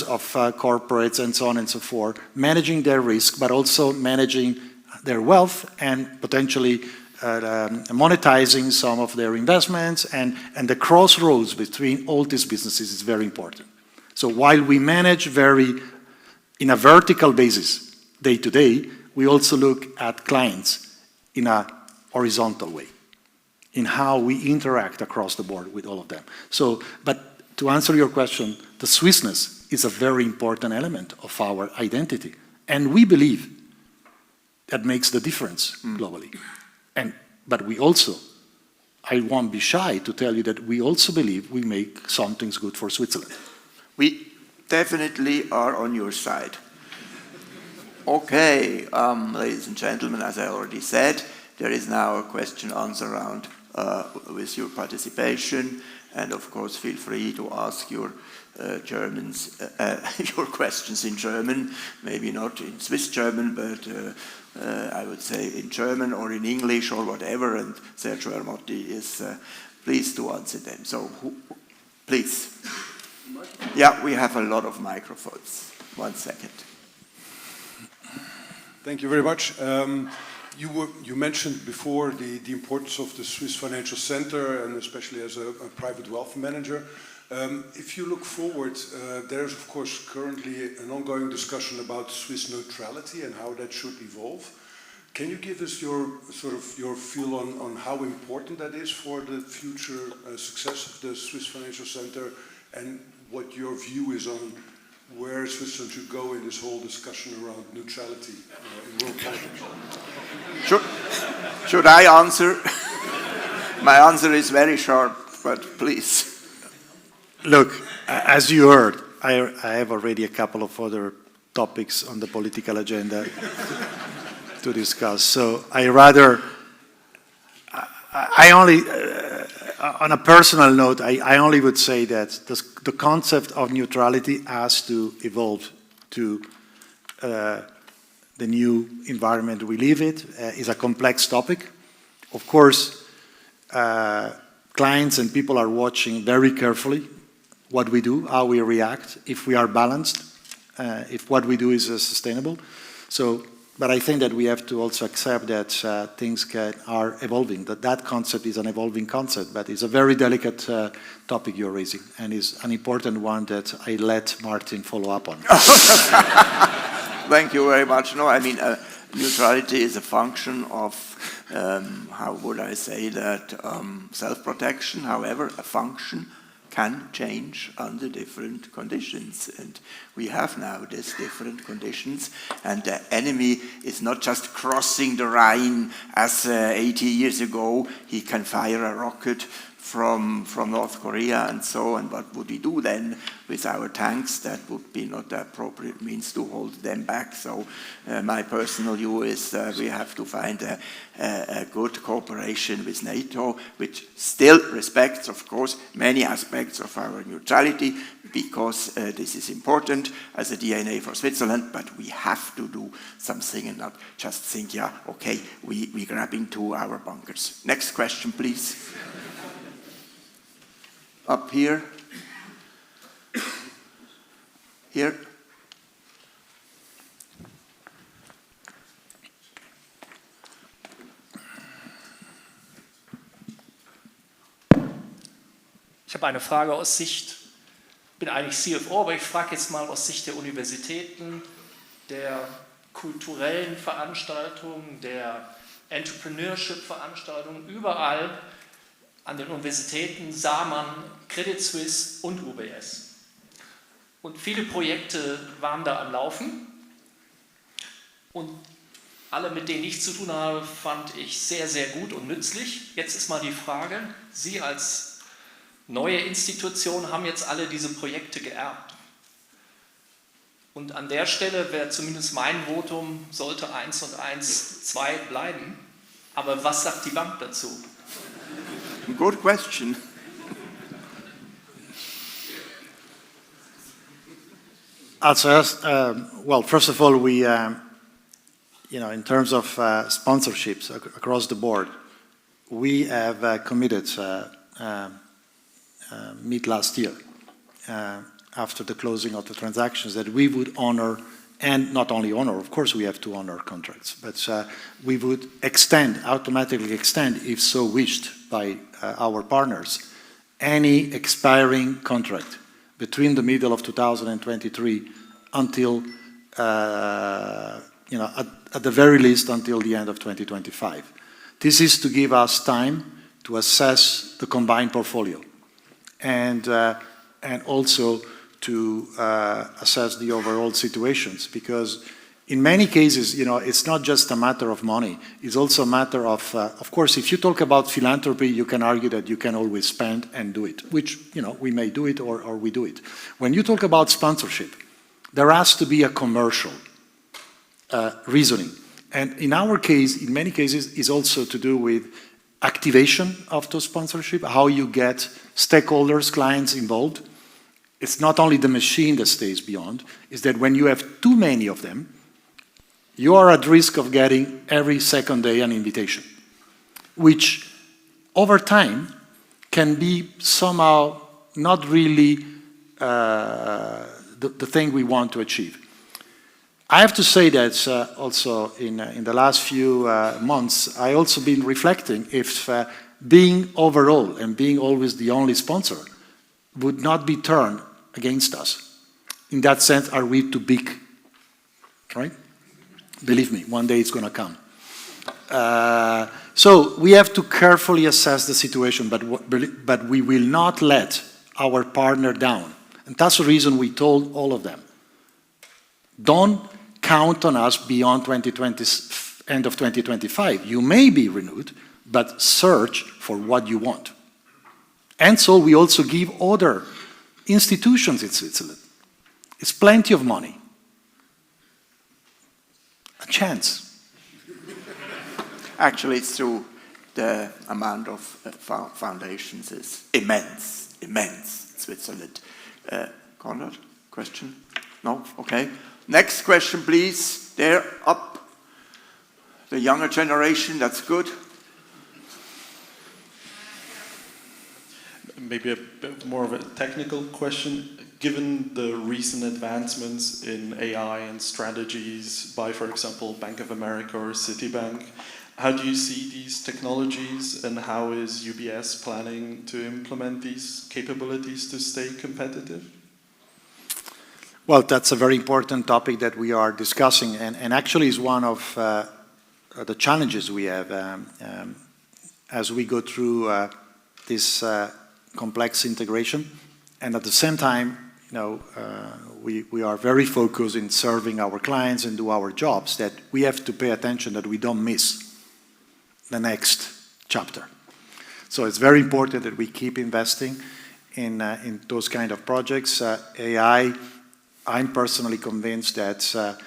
of corporates and so on and so forth, managing their risk, but also managing their wealth and potentially monetizing some of their investments, and the crossroads between all these businesses is very important. So while we manage in a vertical basis, day to day, we also look at clients in a horizontal way, in how we interact across the board with all of them. So, but to answer your question, the Swissness is a very important element of our identity. And we believe that makes the difference globally. But we also, I won't be shy to tell you that we also believe we make some things good for Switzerland. We definitely are on your side. Okay, ladies and gentlemen, as I already said, there is now a question-answer round with your participation. And of course, feel free to ask your Germans, your questions in German, maybe not in Swiss German, but I would say in German or in English or whatever, and Sergio Ermotti is pleased to answer them. So, please. Yeah, we have a lot of microphones. 1 second. Thank you very much. You mentioned before the importance of the Swiss Financial Center, and especially as a private wealth manager. If you look forward, there's of course currently an ongoing discussion about Swiss neutrality and how that should evolve. Can you give us your feel on how important that is for the future success of the Swiss Financial Center, and what your view is on where Switzerland should go in this whole discussion around neutrality in world politics? Should I answer? My answer is very short, but please. Look, as you heard, I have already a couple of other topics on the political agenda to discuss. So on a personal note, I only would say that the concept of neutrality has to evolve to the new environment we live in. Is a complex topic. Of course, clients and people are watching very carefully what we do, how we react, if we are balanced, if what we do is sustainable. So, but I think that we have to also accept that things are evolving, that concept is an evolving concept, but it's a very delicate topic you're raising, and is an important one that I let Martin follow up on. Thank you very much. No, I mean, neutrality is a function of, how would I say that, self-protection. However, a function can change under different conditions, and we have now these different conditions, and the enemy is not just crossing the Rhine as 80 years ago. He can fire a rocket from North Korea and so on. What would we do then with our tanks? That would be not the appropriate means to hold them back. So my personal view is we have to find a good cooperation with NATO, which still respects, of course, many aspects of our neutrality, because this is important as a DNA for Switzerland, but we have to do something and not just think, yeah, okay, we grab into our bunkers. Next question, please. Up here. Here. Ich habe eine Frage aus Sicht, ich bin eigentlich CFO, aber ich frage jetzt mal aus Sicht der Universitäten, der kulturellen Veranstaltungen, der Entrepreneurship-Veranstaltungen, überall an den Universitäten sah man Credit Suisse und UBS. Und viele Projekte waren da am Laufen. Und alle, mit denen ich zu tun habe, fand ich sehr, sehr gut und nützlich. Jetzt ist mal die Frage, Sie als neue Institution haben jetzt alle diese Projekte geerbt. Und an der Stelle wäre zumindest mein Votum, sollte 1 und 1 2 bleiben. Aber was sagt die Bank dazu? Good question. Well, first of all, we, in terms of sponsorships across the board, we have committed mid last year, after the closing of the transactions, that we would honor, and not only honor, of course we have to honor contracts, but we would automatically extend, if so wished by our partners, any expiring contract between the middle of 2023 until, at the very least, until the end of 2025. This is to give us time to assess the combined portfolio and also to assess the overall situations, because in many cases, it's not just a matter of money. It's also a matter of course, if you talk about philanthropy, you can argue that you can always spend and do it, which, we may do it or we do it. When you talk about sponsorship, there has to be a commercial reasoning. And in our case, in many cases, is also to do with activation of the sponsorship, how you get stakeholders, clients involved, it's not only the machine that stays beyond, is that when you have too many of them, you are at risk of getting every second day an invitation, which over time can be somehow not really the thing we want to achieve. I have to say that also in the last few months, I also been reflecting if being overall and being always the only sponsor would not be turned against us. In that sense, are we too big, right? Believe me, one day it's going to come. So we have to carefully assess the situation, but we will not let our partner down. And that's the reason we told all of them, don't count on us beyond 2020, end of 2025. You may be renewed, but search for what you want. And so we also give other institutions in Switzerland. It's plenty of money. A chance. Actually, it's true. The amount of foundations is immense in Switzerland. Conrad, question? No? Okay. Next question, please. There, up. The younger generation, that's good. Maybe a bit more of a technical question. Given the recent advancements in AI and strategies by, for example, Bank of America or Citibank, how do you see these technologies and how is UBS planning to implement these capabilities to stay competitive? Well, that's a very important topic that we are discussing and actually is one of the challenges we have as we go through this complex integration. And at the same time, we are very focused in serving our clients and do our jobs, that we have to pay attention that we don't miss the next chapter. So it's very important that we keep investing in those kind of projects. AI, I'm personally convinced that,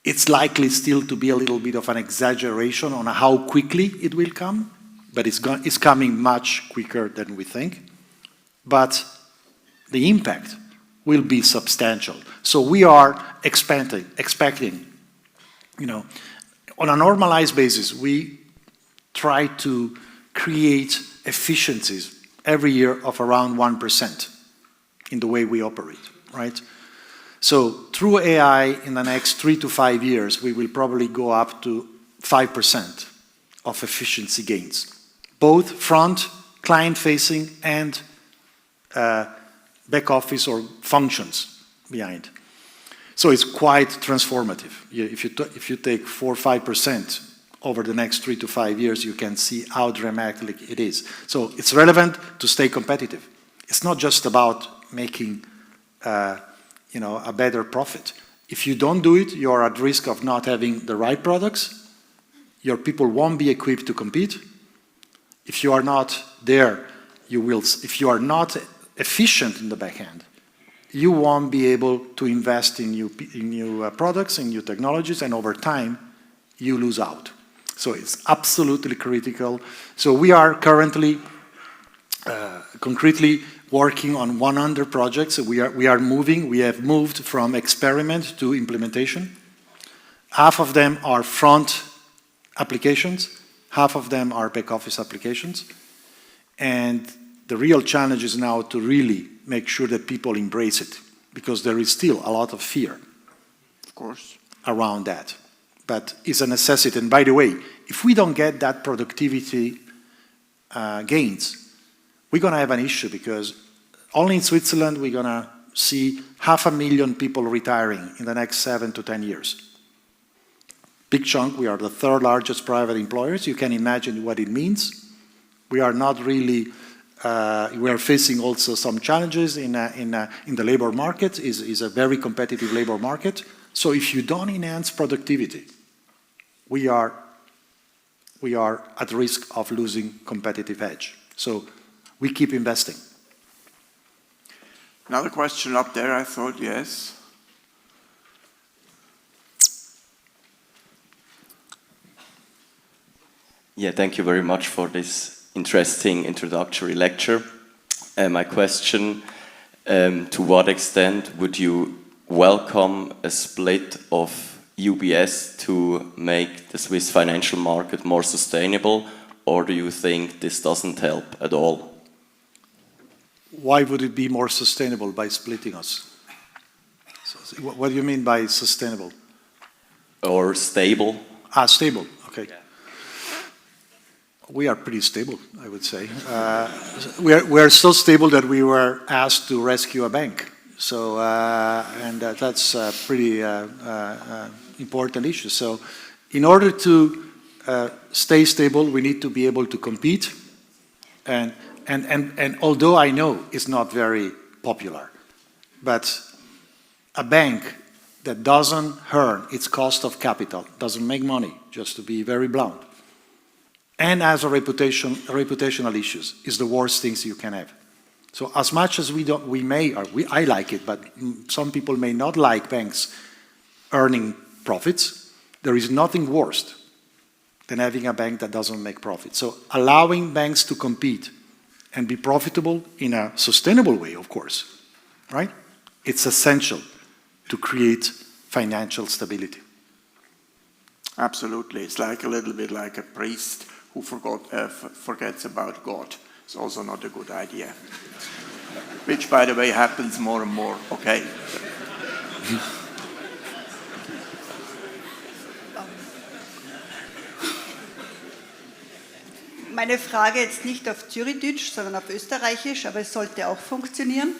it's likely still to be a little bit of an exaggeration on how quickly it will come, but it's coming much quicker than we think. But the impact will be substantial. So we are expecting, on a normalized basis, we try to create efficiencies every year of around 1% in the way we operate, right? So through AI in the next 3 to 5 years, we will probably go up to 5% of efficiency gains, both front, client-facing, and back office or functions behind. So it's quite transformative. If you take 4 or 5% over the next 3 to 5 years, you can see how dramatic it is. So it's relevant to stay competitive. It's not just about making a better profit. If you don't do it, you're at risk of not having the right products. Your people won't be equipped to compete. If you are not there, if you are not efficient in the back end, you won't be able to invest in new products, in new technologies, and over time, you lose out. So it's absolutely critical. So we are currently concretely working on 100 projects. We have moved from experiment to implementation. Half of them are front applications, half of them are back office applications. And the real challenge is now to really make sure that people embrace it, because there is still a lot of fear, of course, around that. But it's a necessity. And by the way, if we don't get that productivity gains, we're going to have an issue, because only in Switzerland we're going to see 500,000 people retiring in the next 7 to 10 years. Big chunk. We are the 3rd largest private employers. You can imagine what it means. We are not really. We are facing also some challenges in the labor market. Is a very competitive labor market. So if you don't enhance productivity, we are at risk of losing competitive edge. So we keep investing. Another question up there, I thought, yes. Yeah, thank you very much for this interesting introductory lecture. My question to what extent would you welcome a split of UBS to make the Swiss financial market more sustainable, or do you think this doesn't help at all? Why would it be more sustainable by splitting us? So, what do you mean by sustainable? Or stable? Stable, okay. Yeah. We are pretty stable, I would say. We are so stable that we were asked to rescue a bank. So, and that's a pretty important issue. So, in order to stay stable, we need to be able to compete. And although I know it's not very popular, but a bank that doesn't earn its cost of capital, doesn't make money, just to be very blunt, and has a reputational issues, is the worst things you can have. So as much as I like it, but some people may not like banks earning profits, there is nothing worse than having a bank that doesn't make profit. So allowing banks to compete and be profitable in a sustainable way, of course, right? It's essential to create financial stability. Absolutely. It's like a little bit like a priest who forgets about God. It's also not a good idea. Which, by the way, happens more and more, okay? Meine Frage jetzt nicht auf Zürichdeutsch, sondern auf Österreichisch, aber es sollte auch funktionieren.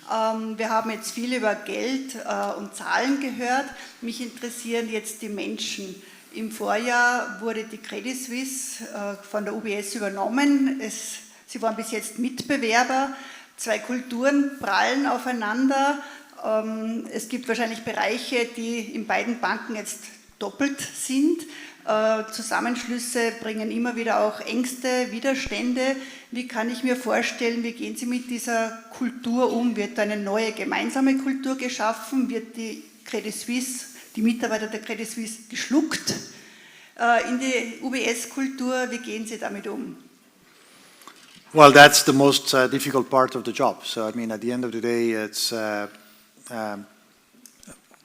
Wir haben jetzt viel über Geld und Zahlen gehört. Mich interessieren jetzt die Menschen. Im Vorjahr wurde die Credit Suisse von der UBS übernommen. Sie waren bis jetzt Mitbewerber. Zwei Kulturen prallen aufeinander. Es gibt wahrscheinlich Bereiche, die in beiden Banken jetzt doppelt sind. Zusammenschlüsse bringen immer wieder auch Ängste, Widerstände. Wie kann ich mir vorstellen, wie gehen Sie mit dieser Kultur um? Wird eine neue gemeinsame Kultur geschaffen? Wird die Credit Suisse, die Mitarbeiter der Credit Suisse geschluckt in die UBS-Kultur? Wie gehen Sie damit um? Well, that's the most difficult part of the job. So, I mean, at the end of the day, it's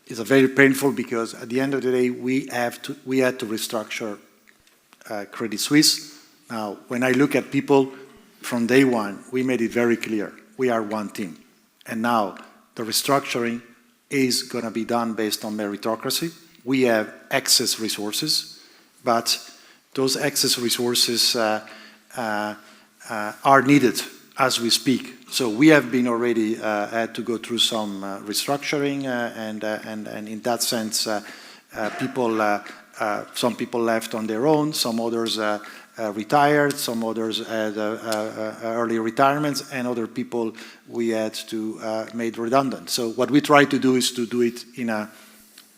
very painful because at the end of the day, we had to restructure Credit Suisse. Now, when I look at people from day one, we made it very clear. We are one team. And now the restructuring is going to be done based on meritocracy. We have excess resources, but those excess resources are needed as we speak. So we have been already had to go through some restructuring, and in that sense, some people left on their own, some others retired, some others had early retirements, and other people we had to made redundant. So what we try to do is to do it in a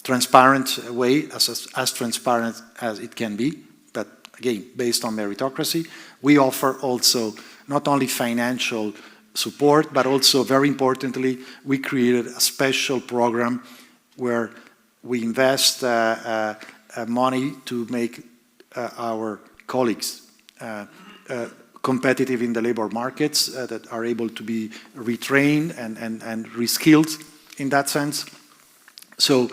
transparent way, as transparent as it can be, but again, based on meritocracy. We offer also not only financial support, but also, very importantly, we created a special program where we invest money to make our colleagues competitive in the labor markets, that are able to be retrained and reskilled in that sense. So,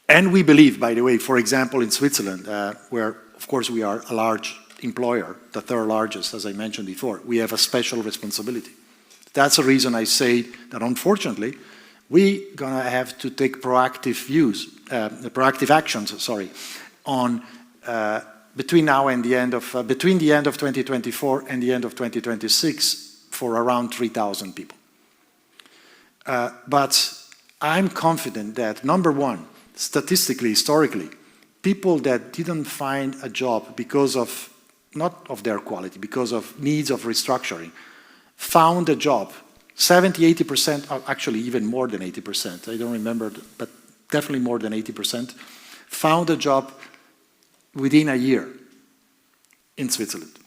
and we believe, by the way, for example, in Switzerland, where, of course, we are a large employer, the third largest, as I mentioned before, we have a special responsibility. That's the reason I say that, unfortunately, we're going to have to take proactive actions, on between now and the end of between the end of 2024 and the end of 2026 for around 3,000 people. But I'm confident that, number one, statistically, historically, people that didn't find a job because of, not of their quality, because of needs of restructuring, found a job. 70–80%, actually even more than 80%, I don't remember, but definitely more than 80%, found a job within a year in Switzerland.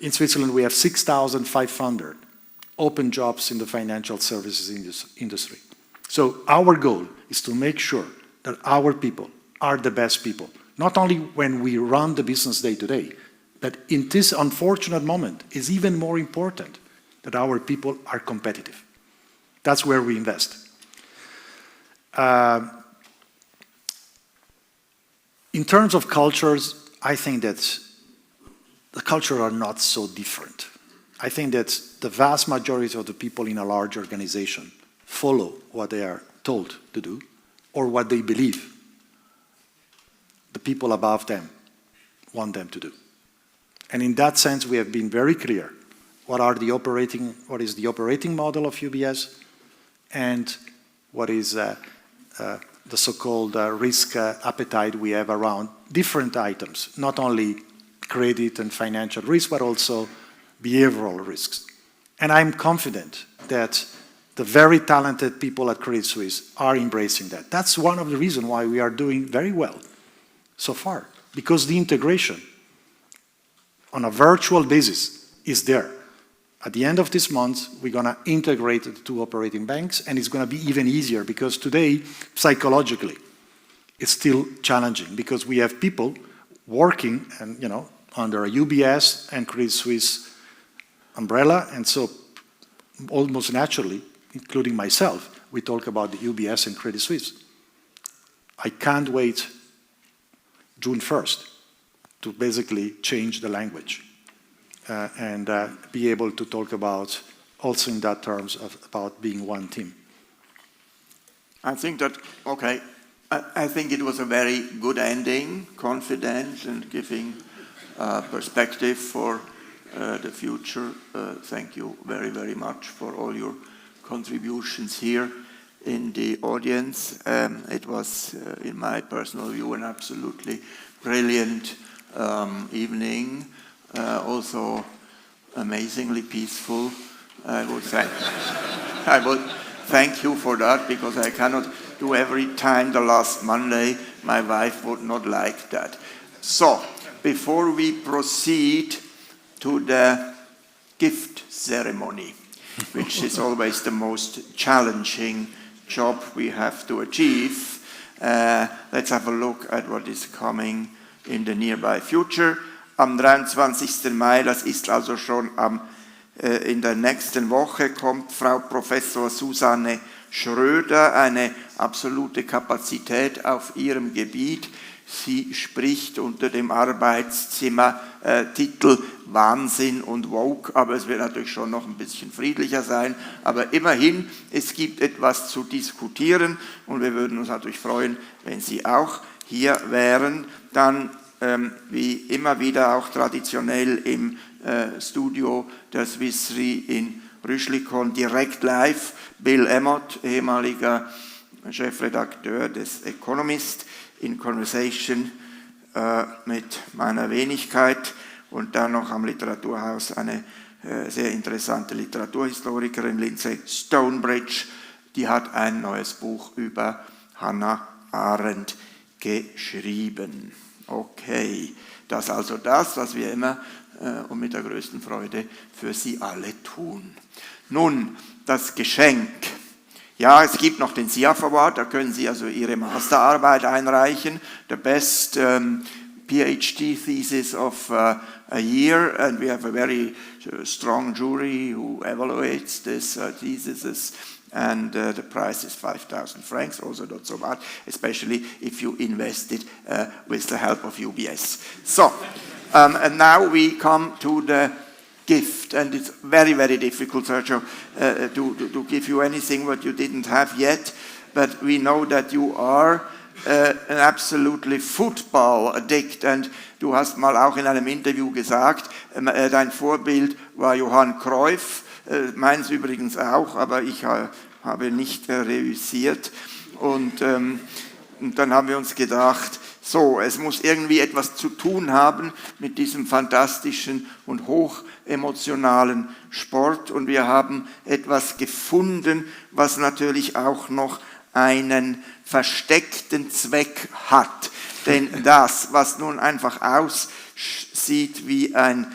In Switzerland, we have 6,500 open jobs in the financial services industry. So our goal is to make sure that our people are the best people, not only when we run the business day to day, but in this unfortunate moment, it's even more important that our people are competitive. That's where we invest. In terms of cultures, I think that the cultures are not so different. I think that the vast majority of the people in a large organization follow what they are told to do or what they believe the people above them want them to do. And in that sense, we have been very clear what is the operating model of UBS and what is the so-called risk appetite we have around different items, not only credit and financial risk, but also behavioral risks. And I'm confident that the very talented people at Credit Suisse are embracing that. That's one of the reasons why we are doing very well so far, because the integration on a virtual basis is there. At the end of this month, we're going to integrate the two operating banks, and it's going to be even easier because today, psychologically, it's still challenging because we have people working and, under a UBS and Credit Suisse umbrella, and so almost naturally, including myself, we talk about the UBS and Credit Suisse. I can't wait June 1st to basically change the language and be able to talk about, also in that terms, about being one team. I think that, okay, I think it was a very good ending, confident and giving perspective for the future. Thank you very, very much for all your contributions here in the audience. It was, in my personal view, an absolutely brilliant evening, also amazingly peaceful. I would thank you for that, because I cannot do every time the last Monday. My wife would not like that. So, before we proceed to the gift ceremony, which is always the most challenging job we have to achieve, let's have a look at what is coming in the nearby future. Am 23. Mai, das ist also schon in der nächsten Woche, kommt Frau Professor Susanne Schröder, eine absolute Kapazität auf ihrem Gebiet. Sie spricht unter dem Arbeitszimmertitel Wahnsinn und Woke, aber es wird natürlich schon noch ein bisschen friedlicher sein. Aber immerhin, es gibt etwas zu diskutieren und wir würden uns natürlich freuen, wenn Sie auch hier wären. Dann wie immer wieder auch traditionell im Studio der Swiss Re in Rüschlikon direkt live Bill Ermotti, ehemaliger Chefredakteur des Economist, in Conversation mit meiner Wenigkeit, und dann noch am Literaturhaus eine sehr interessante Literaturhistorikerin, Lindsay Stonebridge, die hat ein neues Buch über Hannah Arendt geschrieben. Okay, das ist also das, was wir immer und mit der größten Freude für Sie alle tun. Nun, das Geschenk. Ja, es gibt noch den SIAF Award, da können Sie also Ihre Masterarbeit einreichen. The best PhD thesis of a year, and we have a very strong jury who evaluates this thesis. And the price is 5,000 francs, also not so bad, especially if you invest it with the help of UBS. So, and now we come to the gift, and it's very, very difficult, Sergio, to give you anything what you didn't have yet, but we know that you are an absolutely football addict, and du hast mal auch in einem Interview gesagt, dein Vorbild war Johann Cruyff, meins übrigens auch, aber ich habe nicht reüssiert. Und dann haben wir uns gedacht, so, es muss irgendwie etwas zu tun haben mit diesem fantastischen und hochemotionalen Sport. Und wir haben etwas gefunden, was natürlich auch noch einen versteckten Zweck hat. Denn das, was nun einfach aussieht wie ein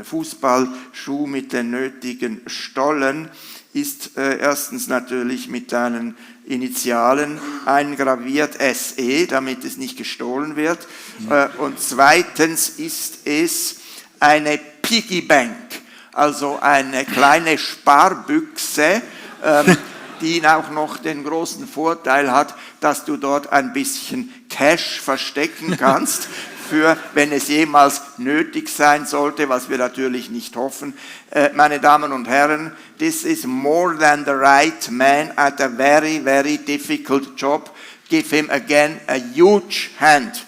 Fußballschuh mit den nötigen Stollen, ist erstens natürlich mit deinen Initialen eingraviert SE, damit es nicht gestohlen wird. Und zweitens ist es eine Piggy Bank, also eine kleine Sparbüchse, die auch noch den großen Vorteil hat, dass du dort ein bisschen Cash verstecken kannst, für wenn es jemals nötig sein sollte, was wir natürlich nicht hoffen. Meine Damen und Herren, this is more than the right man at a very, very difficult job. Give him again a huge hand.